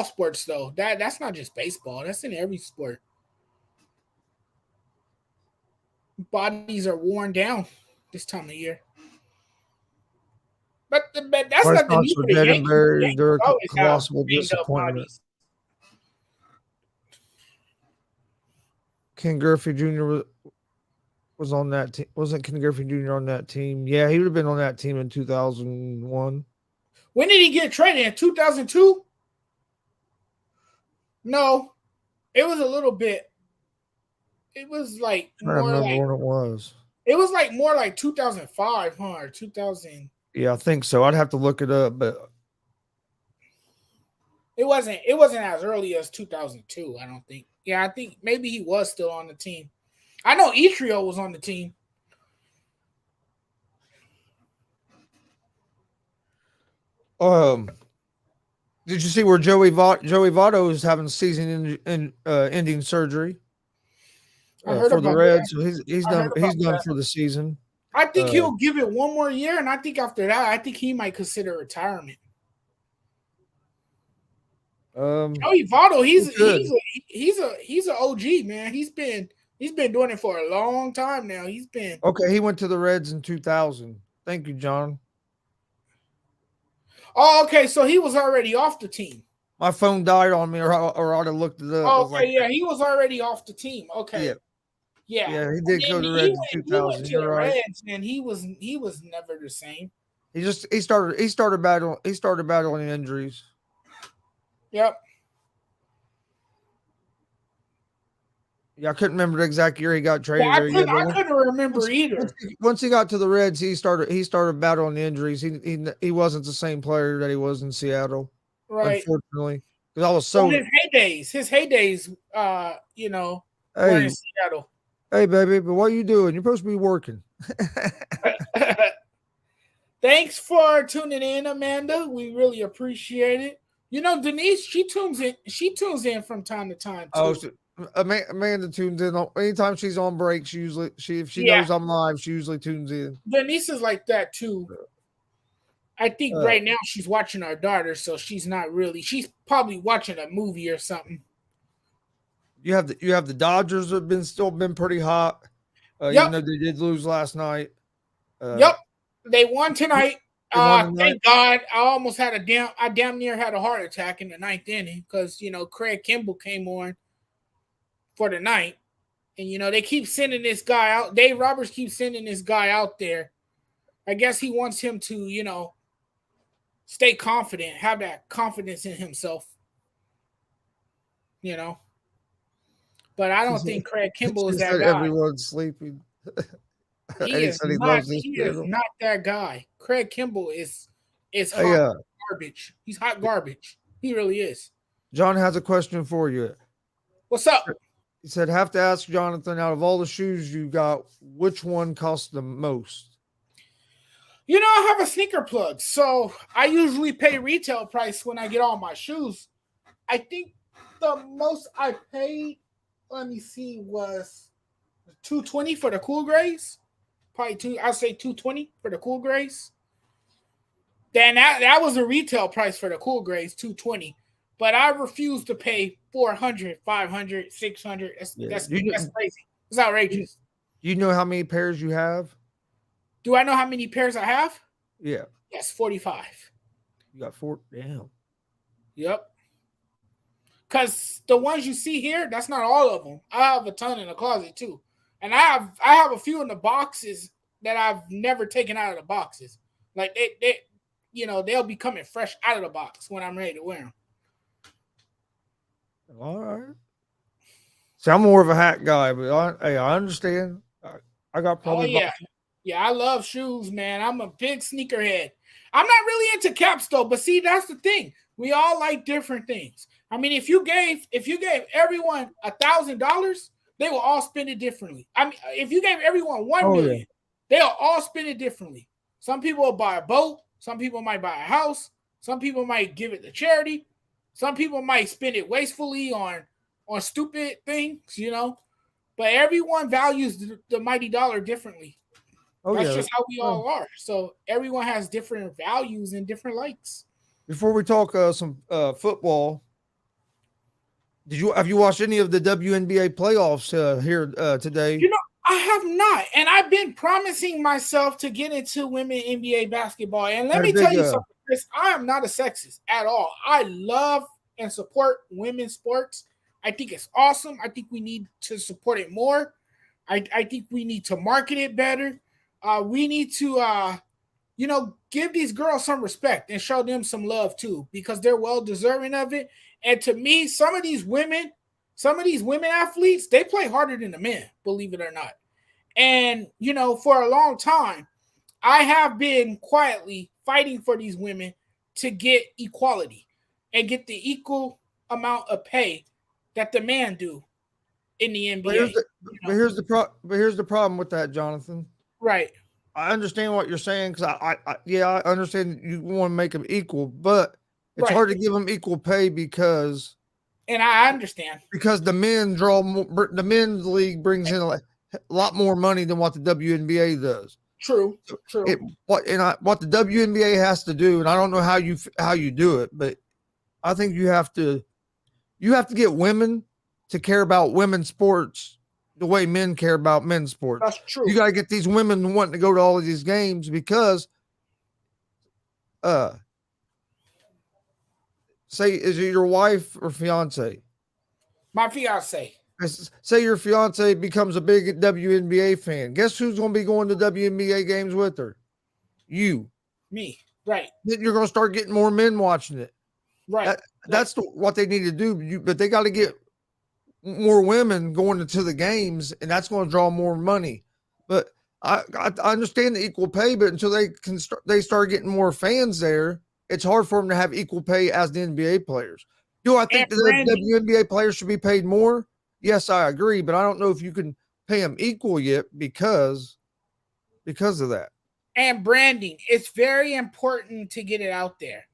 sports, though. That's not just baseball. That's in every sport. Bodies are worn down this time of year. But that's not the need for the Yankees. They're a colossal disappointment. Ken Griffey Jr. was on that team. Wasn't Ken Griffey Jr. on that team? Yeah, he would have been on that team in 2001. When did he get traded? In 2002? No, it was a little bit. It was like more. I remember when it was. It was like more like 2005, huh? Or 2000. Yeah, I think so. I'd have to look it up, but it wasn't as early as 2002. I don't think. Yeah, I think maybe he was still on the team. I know Etrio was on the team. Did you see where Joey Votto is having season-ending surgery for the Reds? So he's done for the season. I think he'll give it one more year, and I think after that, I think he might consider retirement. Joey Votto, he's an OG, man. He's been doing it for a long time now. Okay. He went to the Reds in 2000. Thank you, John. Oh, okay. So he was already off the team. My phone died on me, or I'd have looked it up. Oh, okay, yeah, he was already off the team. Okay. Yeah, he did go to the Reds in 2000. He went to the Reds, and he was never the same. He started battling injuries. Yep. Yeah, I couldn't remember the exact year he got traded. Yeah, I couldn't remember either. Once he got to the Reds, he started battling injuries. He wasn't the same player that he was in Seattle. Right. Unfortunately, because I was so his heydays, were in Seattle. Hey, baby, but what are you doing? You're supposed to be working. Thanks for tuning in, Amanda. We really appreciate it. Denise, she tunes in from time to time too. Oh, Amanda tunes in anytime she's on break. If she knows I'm live, she usually tunes in. Denise is like that too. I think right now she's watching our daughter, so she's not really. She's probably watching a movie or something. You have the Dodgers have still been pretty hot. Even though they did lose last night. Yep, they won tonight. They won tonight? Thank God. I damn near had a heart attack in the ninth inning because Craig Kimball came on for the ninth, and they keep sending this guy out. Dave Roberts keeps sending this guy out there. I guess he wants him to stay confident, have that confidence in himself. But I don't think Craig Kimball is that guy. Everyone's sleeping. He is not that guy. Craig Kimball is hot garbage. He's hot garbage. He really is. John has a question for you. What's up? He said, have to ask Jonathan, out of all the shoes you got, which one costs the most? I have a sneaker plug, so I usually pay retail price when I get all my shoes. I think the most I paid, let me see, was $220 for the cool grays. Probably I'll say $220 for the cool grays. Then that was a retail price for the cool grays, $220. But I refuse to pay $400, $500, $600. That's crazy. It's outrageous. Do you know how many pairs you have? Do I know how many pairs I have? Yeah. Yes, 45. You got 4? Damn. Yep. Because the ones you see here, that's not all of them. I have a ton in the closet too. And I have a few in the boxes that I've never taken out of the boxes. Like they'll be coming fresh out of the box when I'm ready to wear them. All right. See, I'm more of a hat guy, but I understand. I got probably. Oh, yeah. Yeah, I love shoes, man. I'm a big sneakerhead. I'm not really into caps though, but see, that's the thing. We all like different things. I mean, if you gave everyone $1,000, they will all spend it differently. I mean, if you gave everyone $1 million, they'll all spend it differently. Some people will buy a boat. Some people might buy a house. Some people might give it to charity. Some people might spend it wastefully on stupid things, But everyone values the mighty dollar differently. That's just how we all are. So everyone has different values and different likes. Before we talk some football, have you watched any of the WNBA playoffs here today? I have not, and I've been promising myself to get into women NBA basketball. And let me tell you something, Chris. I am not a sexist at all. I love and support women's sports. I think it's awesome. I think we need to support it more. I think we need to market it better. We need to, give these girls some respect and show them some love too, because they're well deserving of it. And to me, some of these women athletes, they play harder than the men, believe it or not. And, for a long time, I have been quietly fighting for these women to get equality and get the equal amount of pay that the men do in the NBA. But here's the problem with that, Jonathan. Right. I understand what you're saying, because I understand you want to make them equal, but it's hard to give them equal pay because. And I understand, because the men's league brings in a lot more money than what the WNBA does. True. What the WNBA has to do, and I don't know how you do it, but I think you have to get women to care about women's sports the way men care about men's sports. That's true. You got to get these women wanting to go to all of these games because, say, is it your wife or fiance? My fiance. Say your fiance becomes a big WNBA fan. Guess who's going to be going to WNBA games with her? You. Me. Right. Then you're going to start getting more men watching it. Right. That's what they need to do. But they got to get more women going into the games, and that's going to draw more money. But I understand the equal pay, but until they start getting more fans there, it's hard for them to have equal pay as the NBA players. Do I think the WNBA players should be paid more? Yes, I agree, but I don't know if you can pay them equal yet because of that. And branding, it's very important to get it out there,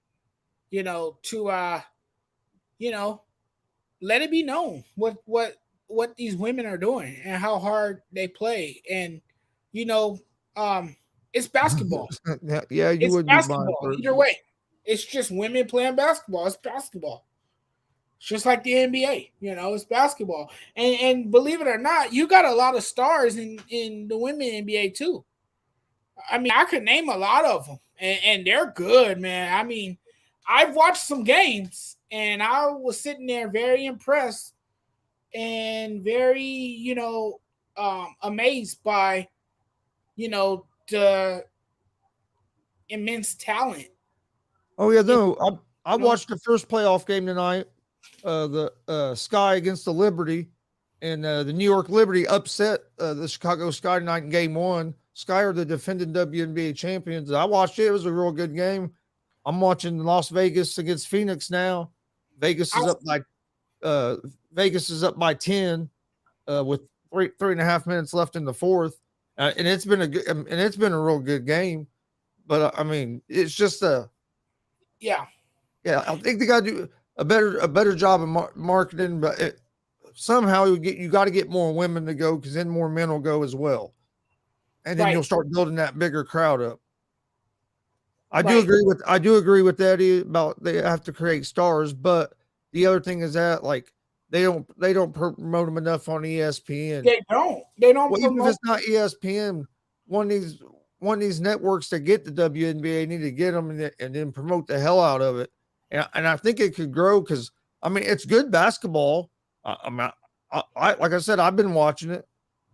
let it be known what these women are doing and how hard they play. And, it's basketball. Yeah, you would be basketball. Either way, it's just women playing basketball. It's basketball. It's just like the NBA, it's basketball. And believe it or not, you got a lot of stars in the women NBA too. I mean, I could name a lot of them. and they're good, man. I mean, I've watched some games, and I was sitting there very impressed and very, amazed by, the immense talent. Oh yeah, You no, I know, watched the first playoff game tonight. The Sky against the Liberty, and the New York Liberty upset the Chicago Sky tonight in Game 1. Sky are the defending WNBA champions. I watched it; it was a real good game. I'm watching Las Vegas against Phoenix now. Vegas I, is up by uh, Vegas is up by 10 with 3.5 minutes left in the fourth, and it's been a real good game. But I mean, it's just yeah, yeah. I think they got to do a better job of marketing, but somehow you got to get more women to go because then more men will go as well, and then you'll right, start building that bigger crowd up. I do right. agree with Eddie about they have to create stars, but the other thing is that like they don't promote them enough on ESPN. They don't Well, even if promote. it's not ESPN, one of these networks that get the WNBA need to get them and then promote the hell out of it. And I think it could grow because I mean it's good basketball. I like I said, I've been watching it.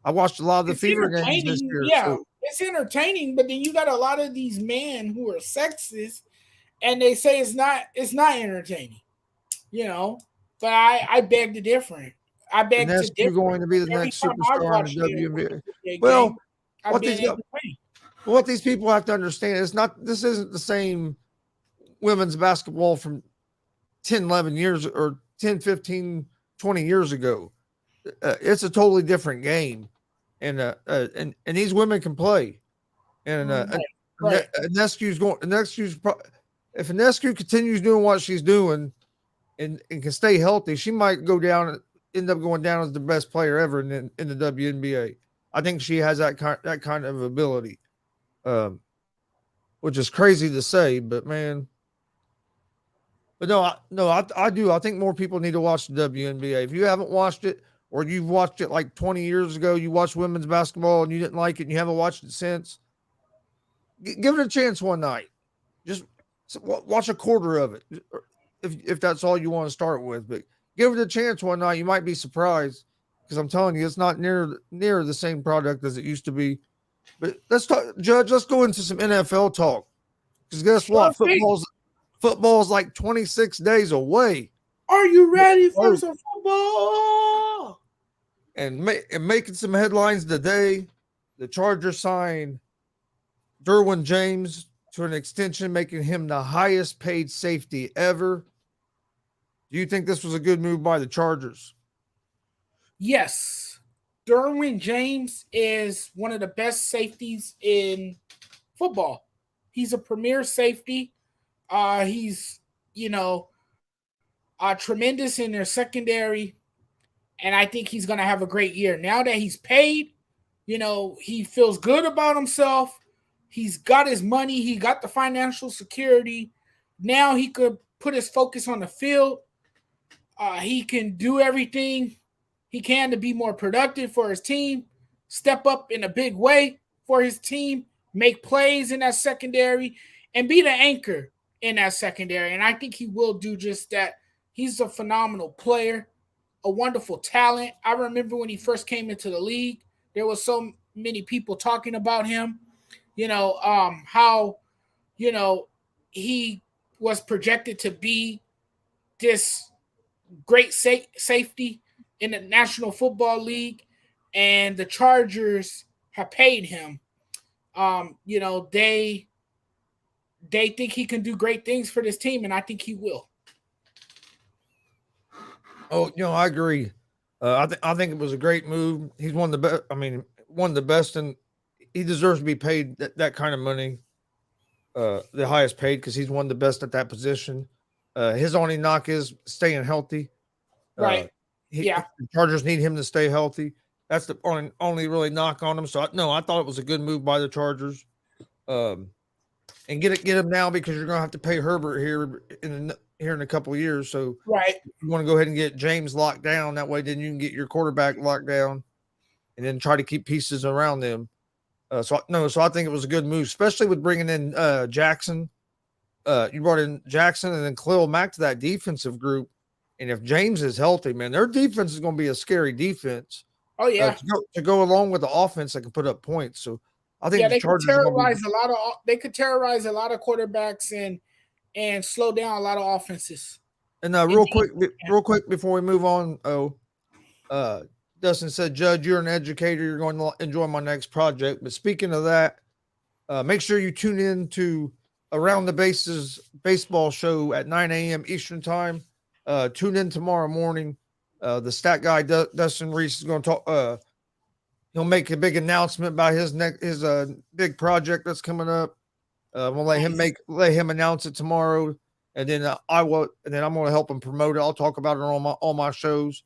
I watched a lot of the It's Fever games this entertaining, year. yeah. So It's entertaining, but then you got a lot of these men who are sexist, and they say it's not entertaining, you know. But I beg to differ. I beg to Inescu differ. going to be the Every next time I've superstar in watched the WNBA. a Well, game, I've what been these entertained. what these people have to understand is not this isn't the same women's basketball from 10, 11 years or 10, 15, 20 years ago. It's a totally different game. And these women can play. And Right. Inescu's going Inescu's if Inescu continues doing what she's doing and can stay healthy, she might end up going down as the best player ever in the WNBA. I think she has that kind of ability. Um, which is crazy to say, but man, but I do. I think more people need to watch the WNBA. If you haven't watched it, or you've watched it like 20 years ago, you watched women's basketball and you didn't like it, and you haven't watched it since, give it a chance one night. Just watch a quarter of it, if that's all you want to start with. But give it a chance one night. You might be surprised because I'm telling you, it's not near the same product as it used to be. But let's talk, Judge. Let's go into some NFL talk. Because guess Sure what? thing. Football's like 26 days away. Are you ready for some football? And making some headlines today, the Chargers signed Derwin James to an extension, making him the highest paid safety ever. Do you think this was a good move by the Chargers? Yes. Derwin James is one of the best safeties in football. He's a premier safety. He's, tremendous in their secondary. And I think he's going to have a great year. Now that he's paid, he feels good about himself. He's got his money. He got the financial security. Now he could put his focus on the field. He can do everything he can to be more productive for his team, step up in a big way for his team, make plays in that secondary, and be the anchor in that secondary. And I think he will do just that. He's a phenomenal player, a wonderful talent. I remember when he first came into the league, there was so many people talking about him, how, he was projected to be this great safety in the National Football League, and the Chargers have paid him. They think he can do great things for this team, and I think he will. Oh, I agree. I think it was a great move. He's one of the best. I mean, one of the best, and he deserves to be paid that kind of money, the highest paid, because he's one of the best at that position. His only knock is staying healthy. Right. Yeah. The Chargers need him to stay healthy. That's the only really knock on him. So I thought it was a good move by the Chargers. And get him now because you're going to have to pay Herbert here in a couple of years. So right, you want to go ahead and get James locked down. That way, then you can get your quarterback locked down, and then try to keep pieces around them. So I think it was a good move, especially with bringing in Jackson. You brought in Jackson and then Khalil Mack to that defensive group. And if James is healthy, man, their defense is going to be a scary defense. Oh yeah, to go along with the offense that can put up points. So I think they could terrorize a lot of. They could terrorize a lot of quarterbacks and slow down a lot of offenses. And real quick before we move on, Dustin said, "Judge, you're an educator. You're going to enjoy my next project." But speaking of that, make sure you tune in to Around the Bases baseball show at 9 a.m. Eastern time. Tune in tomorrow morning. The stat guy Dustin Reese is going to talk. He'll make a big announcement about his big project that's coming up. We'll let him announce it tomorrow, and then I'm going to help him promote it. I'll talk about it on all my shows,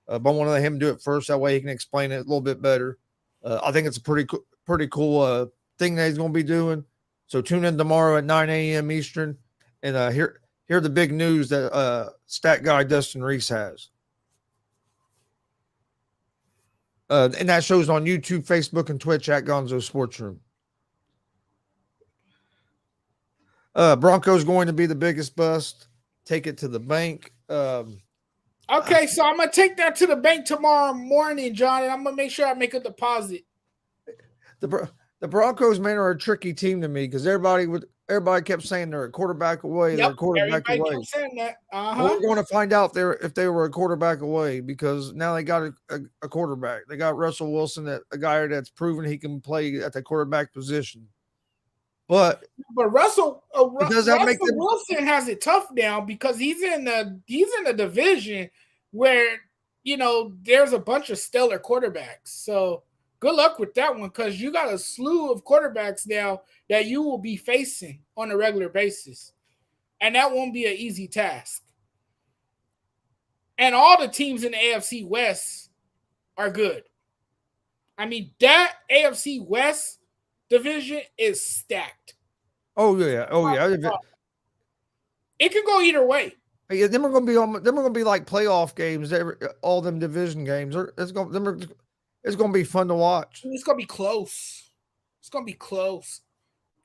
but I want to let him do it first. That way he can explain it a little bit better. I think it's a pretty cool thing that he's going to be doing. So tune in tomorrow at 9 a.m. Eastern, and hear the big news that stat guy Dustin Reese has. And that shows on YouTube, Facebook, and Twitch at Gonzo Sports Room. Broncos going to be the biggest bust. Take it to the bank. Okay, so I'm gonna take that to the bank tomorrow morning, John, and I'm gonna make sure I make a deposit. The Broncos, man, are a tricky team to me because everybody kept saying they're a quarterback away. Yep, they're a quarterback away. Kept saying that. Well, we're going to find out if they were a quarterback away because now they got a quarterback. They got Russell Wilson, a guy that's proven he can play at the quarterback position. But Russell Wilson has it tough now because he's in a division where there's a bunch of stellar quarterbacks. So good luck with that one because you got a slew of quarterbacks now that you will be facing on a regular basis. And that won't be an easy task. And all the teams in the AFC West are good. I mean, that AFC West division is stacked. Oh yeah. It can go either way. Yeah, then we're gonna be like playoff games. All them division games. It's gonna be fun to watch. It's gonna be close.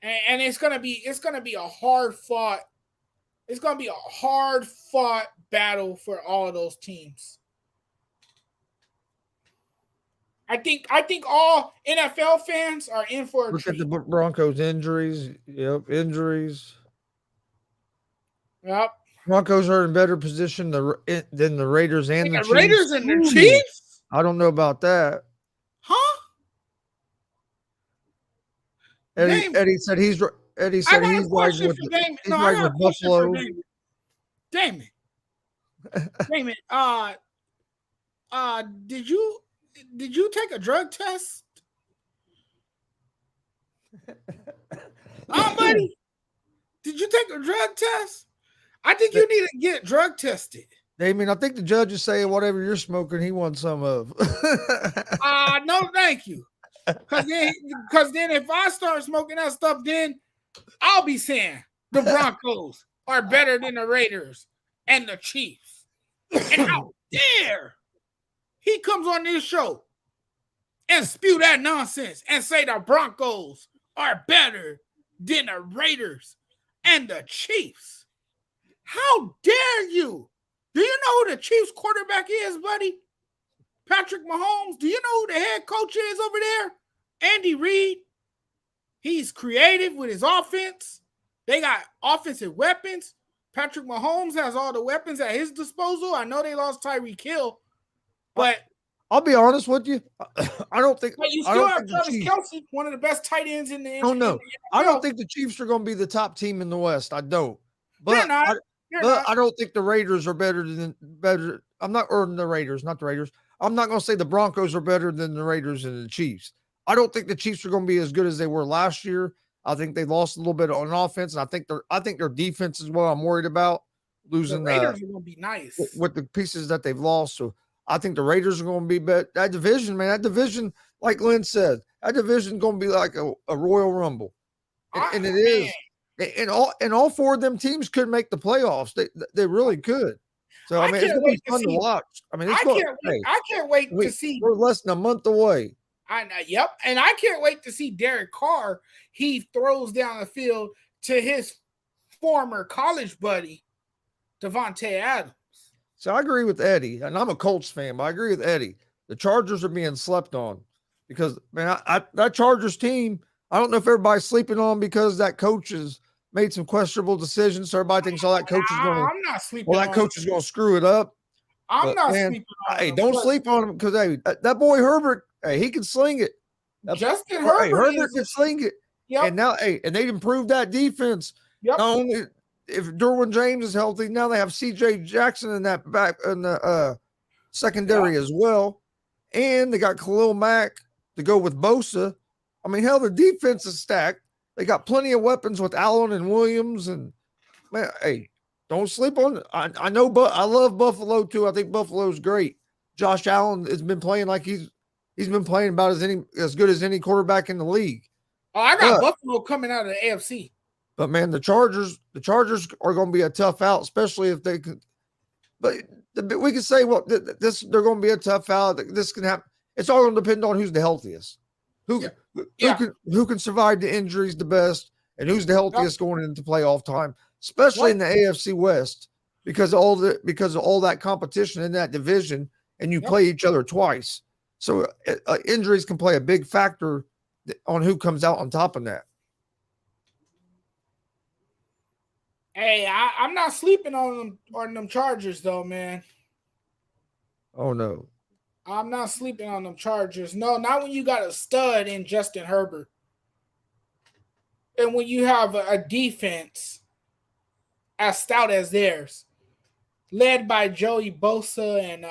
And it's gonna be a hard fought. It's gonna be a hard fought battle for all of those teams. I think all NFL fans are in for a treat. Look at the Broncos injuries. Yep, injuries. Yep. Broncos are in better position than the Raiders and the Chiefs. Raiders and the Chiefs? I don't know about that. Huh? Eddie said he's riding with Buffalo. Damn it. Did you take a drug test? Buddy, did you take a drug test? I think you need to get drug tested. Damien, I think the judge is saying whatever you're smoking, he wants some of. No, thank you. Because then if I start smoking that stuff, then I'll be saying the Broncos are better than the Raiders and the Chiefs. And how dare he comes on this show and spew that nonsense and say the Broncos are better than the Raiders and the Chiefs. How dare you? Do you know who the Chiefs quarterback is, buddy? Patrick Mahomes. Do you know who the head coach is over there? Andy Reid. He's creative with his offense. They got offensive weapons. Patrick Mahomes has all the weapons at his disposal. I know they lost Tyreek Hill, but I'll be honest with you. I don't think. But you still have Travis Kelce, one of the best tight ends in the NFL. Oh no, I don't think the Chiefs are going to be the top team in the West. I don't. But they're not. I don't think the Raiders are better. I'm not the Raiders, not the Raiders. I'm not going to say the Broncos are better than the Raiders and the Chiefs. I don't think the Chiefs are going to be as good as they were last year. I think they lost a little bit on offense, and I think their defense is what I'm worried about. Losing the Raiders are going to be nice with the pieces that they've lost. So I think the Raiders are going to be better. That division, man, like Glenn said, that division is going to be like a Royal Rumble, and it is. And all four of them teams could make the playoffs. They really could. So I mean, it's gonna be fun to watch. I mean, I can't wait to see. We're less than a month away. Yep. And I can't wait to see Derek Carr. He throws down the field to his former college buddy, Devontae Adams. So I agree with Eddie, and I'm a Colts fan, but I agree with Eddie. The Chargers are being slept on because, man, that Chargers team, I don't know if everybody's sleeping on because that coach has made some questionable decisions. So everybody thinks all that coach is going to, I'm not sleeping that coach is going to screw it up. I'm not sleeping on hey, him. don't sleep on him because, hey, that boy Herbert, hey, he can sling it. Justin Herbert, Herbert can sling it. Yep. And now, hey, and they improved that defense. Yep. Not only if Derwin James is healthy, now they have C.J. Jackson in that back in the secondary as well, and they got Khalil Mack to go with Bosa. I mean, hell, the defense is stacked. They got plenty of weapons with Allen and Williams, and man, hey, don't sleep on it. I know, but I love Buffalo too. I think Buffalo's great. Josh Allen has been playing like he's been playing about as good as any quarterback in the league. Oh, I got Buffalo coming out of the AFC. But man, the Chargers are going to be a tough out, especially if they can. But we can say, well, they're going to be a tough out. This can happen. It's all going to depend on who's the healthiest, who can survive the injuries the best, and who's the healthiest going into playoff time, especially in the AFC West, because of all that competition in that division, and you play each other twice. So injuries can play a big factor on who comes out on top of that. Hey, I'm not sleeping on them Chargers though, man. Oh no. I'm not sleeping on them Chargers. No, not when you got a stud in Justin Herbert. And when you have a defense as stout as theirs, led by Joey Bosa and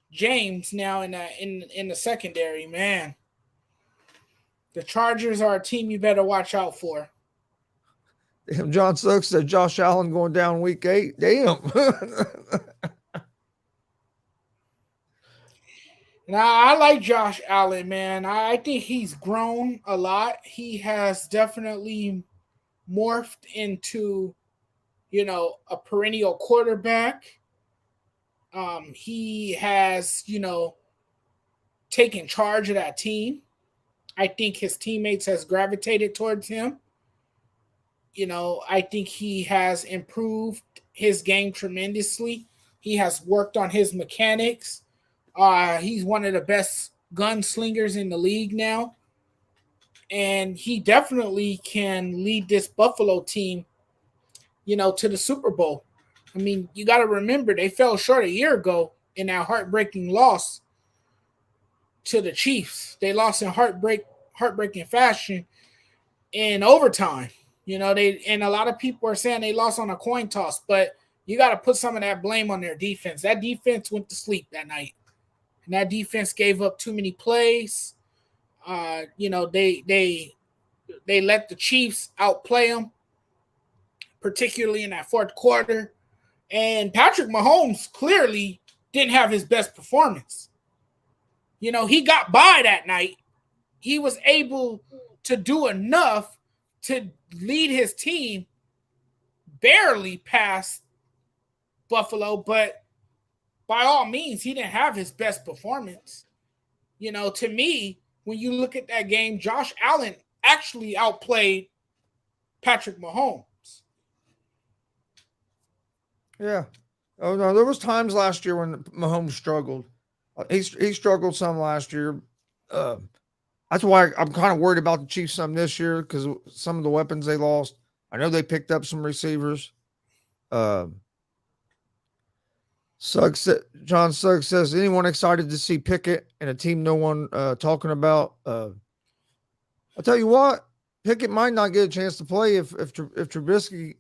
James now in the secondary, man. The Chargers are a team you better watch out for. Damn, John Suggs said Josh Allen going down week 8. Damn. Now, I like Josh Allen, man. I think he's grown a lot. He has definitely morphed into, a perennial quarterback. He has, taken charge of that team. I think his teammates has gravitated towards him. I think he has improved his game tremendously. He has worked on his mechanics. He's one of the best gunslingers in the league now. And he definitely can lead this Buffalo team, to the Super Bowl. I mean, you got to remember they fell short a year ago in that heartbreaking loss to the Chiefs. They lost in heartbreaking fashion in overtime. And a lot of people are saying they lost on a coin toss, but you got to put some of that blame on their defense. That defense went to sleep that night. And that defense gave up too many plays. They let the Chiefs outplay them, particularly in that fourth quarter. And Patrick Mahomes clearly didn't have his best performance. He got by that night. He was able to do enough to lead his team barely past Buffalo, but by all means, he didn't have his best performance. To me, when you look at that game, Josh Allen actually outplayed Patrick Mahomes. Yeah. Oh no, there was times last year when Mahomes struggled. He struggled some last year. That's why I'm kind of worried about the Chiefs some this year because some of the weapons they lost. I know they picked up some receivers. John Suggs says, anyone excited to see Pickett and a team no one talking about? I'll tell you what, Pickett might not get a chance to play if Trubisky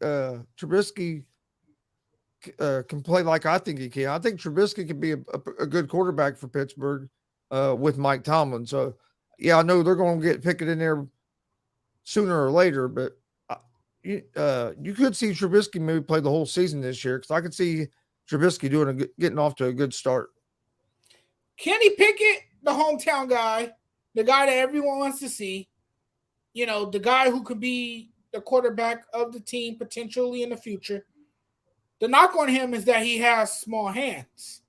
can play like I think he can. I think Trubisky can be a good quarterback for Pittsburgh with Mike Tomlin. So, yeah, I know they're going to get Pickett in there sooner or later, but you could see Trubisky maybe play the whole season this year because I could see Trubisky getting off to a good start. Kenny Pickett, the hometown guy, the guy that everyone wants to see, the guy who could be the quarterback of the team potentially in the future. The knock on him is that he has small hands.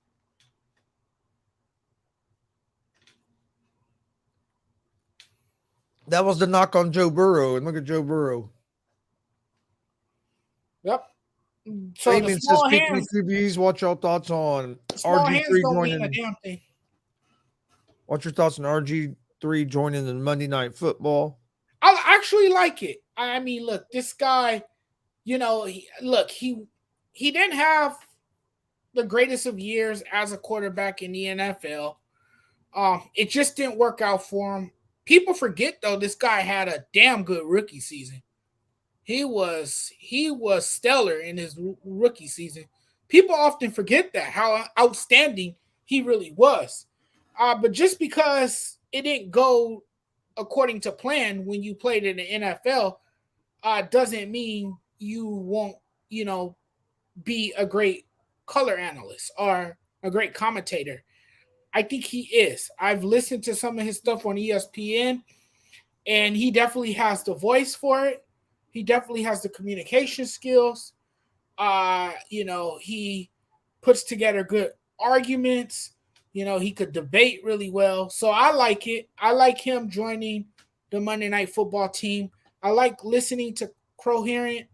That was the knock on Joe Burrow, and look at Joe Burrow. Yep. So the Damien says, small speaking of hands, QBs, what's your thoughts on small hands RG3 don't mean a joining? damn thing. What's your thoughts on RG3 joining the Monday Night Football? I actually like it. I mean, look, this guy, he didn't have the greatest of years as a quarterback in the NFL. It just didn't work out for him. People forget though, this guy had a damn good rookie season. He was stellar in his rookie season. People often forget that how outstanding he really was. But just because it didn't go according to plan when you played in the NFL, doesn't mean you won't, be a great color analyst or a great commentator. I think he is. I've listened to some of his stuff on ESPN, and he definitely has the voice for it. He definitely has the communication skills. He puts together good arguments. He could debate really well. So I like it. I like him joining the Monday Night Football team. I like listening to coherent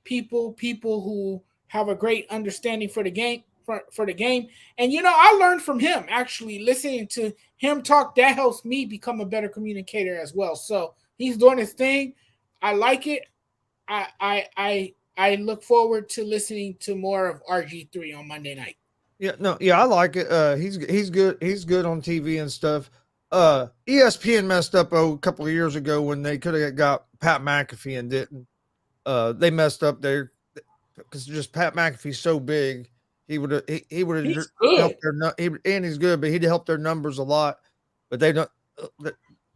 people who have a great understanding for the game. For the game. And I learned from him actually listening to him talk. That helps me become a better communicator as well. So he's doing his thing. I like it. I look forward to listening to more of RG3 on Monday night. Yeah, I like it. He's good. He's good on TV and stuff. ESPN messed up a couple of years ago when they could have got Pat McAfee and didn't. They messed up there because just Pat McAfee's so big. He would have helped and he's good, but he'd help their numbers a lot. But they don't.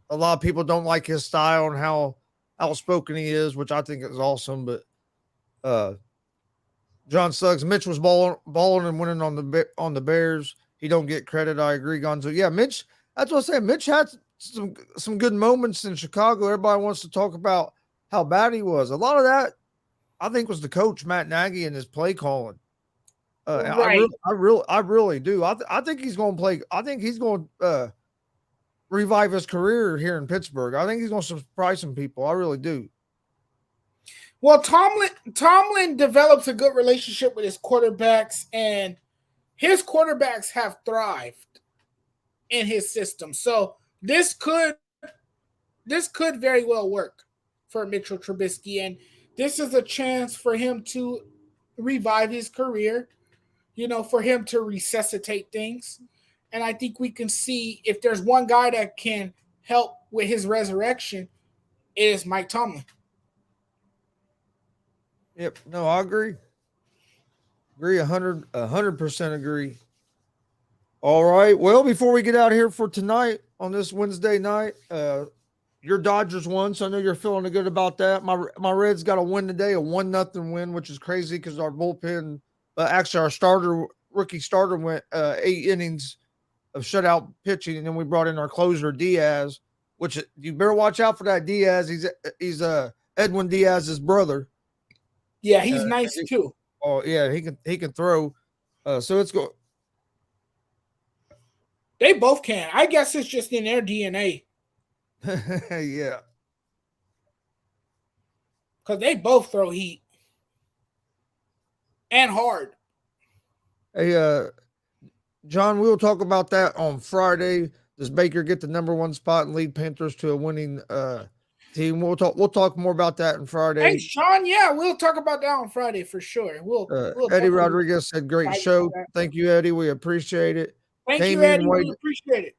A lot of people don't like his style and how outspoken he is, which I think is awesome. But John Suggs, Mitch was balling and winning on the Bears. He don't get credit. I agree, Gonzo. Yeah, Mitch. That's what I said. Mitch had some good moments in Chicago. Everybody wants to talk about how bad he was. A lot of that, I think, was the coach Matt Nagy and his play calling. Right. I really do. I think he's going to play. I think he's going to revive his career here in Pittsburgh. I think he's going to surprise some people. I really do. Well, Tomlin develops a good relationship with his quarterbacks, and his quarterbacks have thrived in his system. So this could very well work for Mitchell Trubisky, and this is a chance for him to revive his career, for him to resuscitate things. And I think we can see if there's one guy that can help with his resurrection, it is Mike Tomlin. Yep. No, I agree. Agree 100% agree. All right. Well, before we get out here for tonight on this Wednesday night, your Dodgers won, so I know you're feeling good about that. My Reds got a win today, a 1-0 win, which is crazy because our bullpen, actually our rookie starter went 8 innings of shutout pitching, and then we brought in our closer Diaz, which you better watch out for that Diaz. He's Edwin Diaz's brother. Yeah, he's nice too. Oh yeah, he can throw. So let's go. They both can. I guess it's just in their DNA. Yeah. Because they both throw heat. And hard. Hey, John, we'll talk about that on Friday. Does Baker get the number 1 spot and lead Panthers to a winning team? We'll talk more about that on Friday. Hey, Sean, yeah, we'll talk about that on Friday for sure. We'll Eddie Rodriguez said, great show. Thank you, Eddie. We appreciate it. Thank you, Eddie. We appreciate it.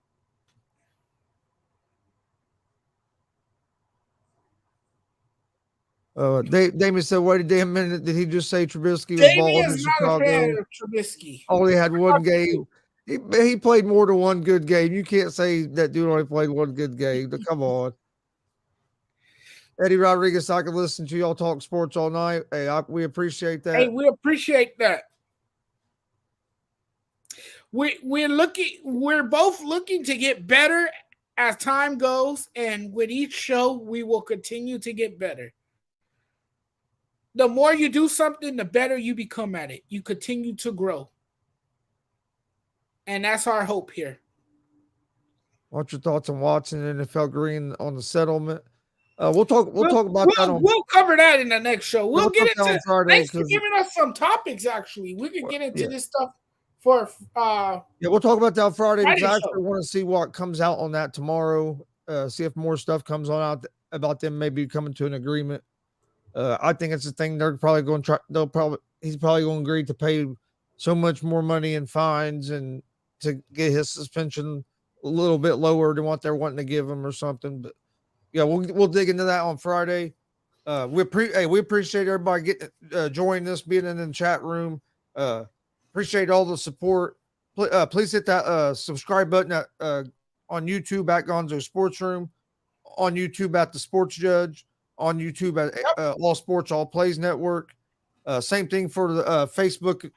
Damien said, wait a damn minute. Did he just say Trubisky was balling in Chicago? Not a fan of Trubisky. Only had one game. He played more than one good game. You can't say that dude only played one good game. Come on. Eddie Rodriguez, I can listen to y'all talk sports all night. Hey, we appreciate that. Hey, we appreciate that. We're both looking to get better as time goes, and with each show, we will continue to get better. The more you do something, the better you become at it. You continue to grow. And that's our hope here. What's your thoughts on Watson and NFL Green on the settlement? We'll talk about that on. We'll cover that in the next show. We'll get into. On Friday. Thanks for giving us some topics. Actually, we could get into this stuff for. We'll talk about that on Friday because I actually show. want to see what comes out on that tomorrow. See if more stuff comes on out about them maybe coming to an agreement. I think it's a thing they're probably going to try. He's probably going to agree to pay so much more money in fines and to get his suspension a little bit lower than what they're wanting to give him or something. But yeah, we'll dig into that on Friday. We appreciate everybody getting joining us, being in the chat room. Appreciate all the support. Please hit that subscribe button on YouTube at Gonzo Sports Room, on YouTube at The Sports Judge, on YouTube at All Sports All Plays Network. Same thing for the Facebook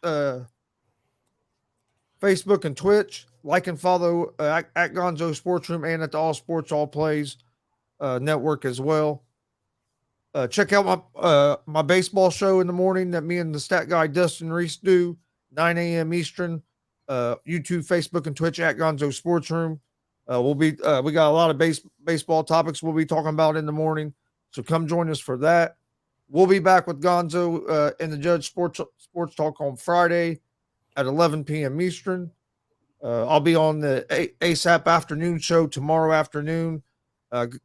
and Twitch. Like and follow at Gonzo Sports Room and at the All Sports All Plays network as well. Check out my baseball show in the morning that me and the stat guy Dustin Reese do, 9 a.m. Eastern. YouTube, Facebook, and Twitch at Gonzo Sports Room. We got a lot of baseball topics we'll be talking about in the morning, so come join us for that. We'll be back with Gonzo and the Judge Sports Talk on Friday at 11 p.m. Eastern. I'll be on the ASAP afternoon show tomorrow afternoon.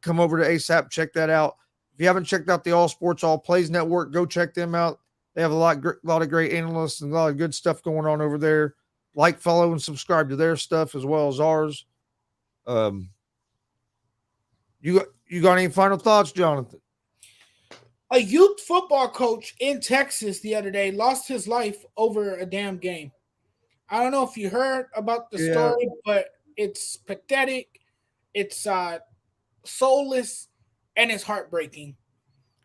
Come over to ASAP, check that out. If you haven't checked out the All Sports All Plays Network, go check them out. They have a lot of great analysts and a lot of good stuff going on over there. Like, follow, and subscribe to their stuff as well as ours. You got any final thoughts, Jonathan? A youth football coach in Texas the other day lost his life over a damn game. I don't know if you heard about the story, but it's pathetic. It's soulless, and it's heartbreaking.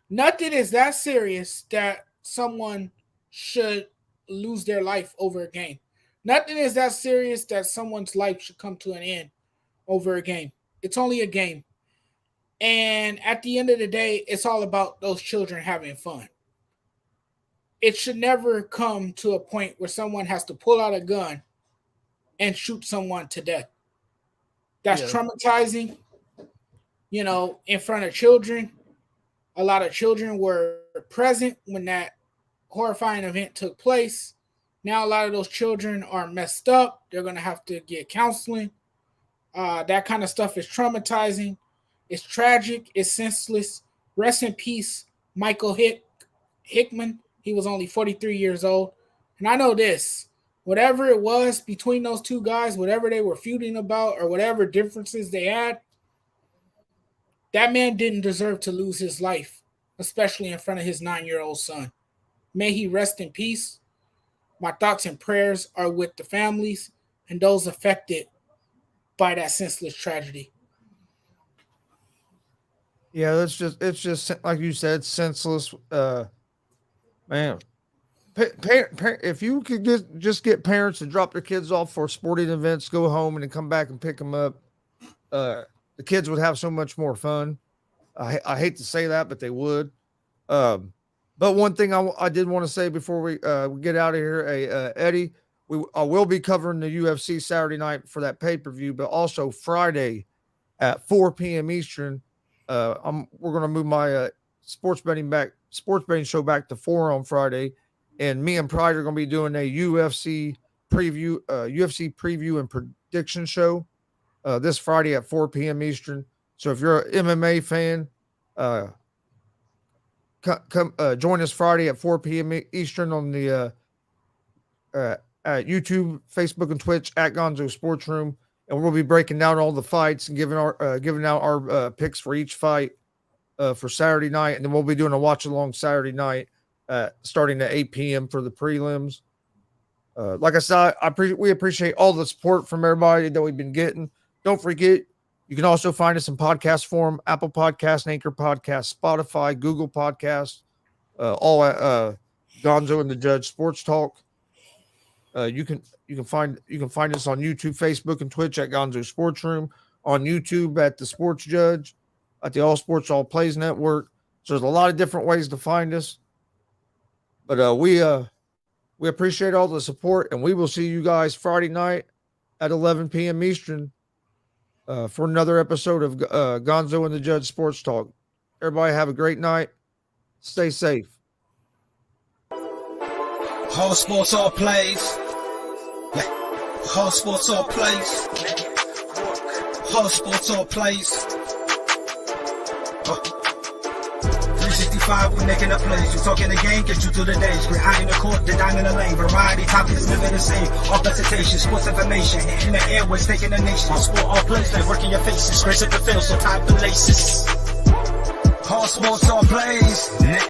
Nothing is that serious that someone should lose their life over a game. Nothing is that serious that someone's life should come to an end over a game. It's only a game. And at the end of the day, it's all about those children having fun. It should never come to a point where someone has to pull out a gun and shoot someone to death. That's traumatizing, in front of children. A lot of children were present when that horrifying event took place. Now a lot of those children are messed up. They're going to have to get counseling. That kind of stuff is traumatizing. It's tragic. It's senseless. Rest in peace, Michael Hickman. He was only 43 years old. And I know this. Whatever it was between those two guys, whatever they were feuding about or whatever differences they had, that man didn't deserve to lose his life, especially in front of his 9-year-old son. May he rest in peace. My thoughts and prayers are with the families and those affected by that senseless tragedy. Yeah, it's just like you said, senseless. Man, if you could just get parents to drop their kids off for sporting events, go home and then come back and pick them up, the kids would have so much more fun. I hate to say that, but they would. But one thing I did want to say before we get out of here, Eddie, I will be covering the UFC Saturday night for that pay-per-view, but also Friday at 4 p.m. Eastern. We're going to move my sports betting show back to 4 on Friday, and me and Pride are going to be doing a UFC preview and prediction show this Friday at 4 p.m. Eastern. So if you're an MMA fan, come join us Friday at 4 p.m. Eastern on the at YouTube, Facebook, and Twitch at Gonzo Sports Room, and we'll be breaking down all the fights and giving out our picks for each fight for Saturday night, and then we'll be doing a watch along Saturday night starting at 8 p.m. for the prelims. Like I said, we appreciate all the support from everybody that we've been getting. Don't forget, you can also find us in podcast form: Apple Podcasts, Anchor Podcasts, Spotify, Google Podcasts, all at Gonzo and the Judge Sports Talk. You can find us on YouTube, Facebook, and Twitch at Gonzo Sports Room, on YouTube at the Sports Judge, at the All Sports All Plays Network. So there's a lot of different ways to find us. But we appreciate all the support, and we will see you guys Friday night at 11 p.m. Eastern for another episode of Gonzo and the Judge Sports Talk. Everybody have a great night. Stay safe. All sports, all plays. Yeah. All sports, all plays. All sports, all plays. 365, we making a place. You talking the game, get you through the days. We're high in the court, the dime in the lane. Variety, topics, living the same. All presentation, sports information. In the airways, taking the nation. All sport, all plays, like working your faces. Grace at the field, so tie the laces. All sports, all plays.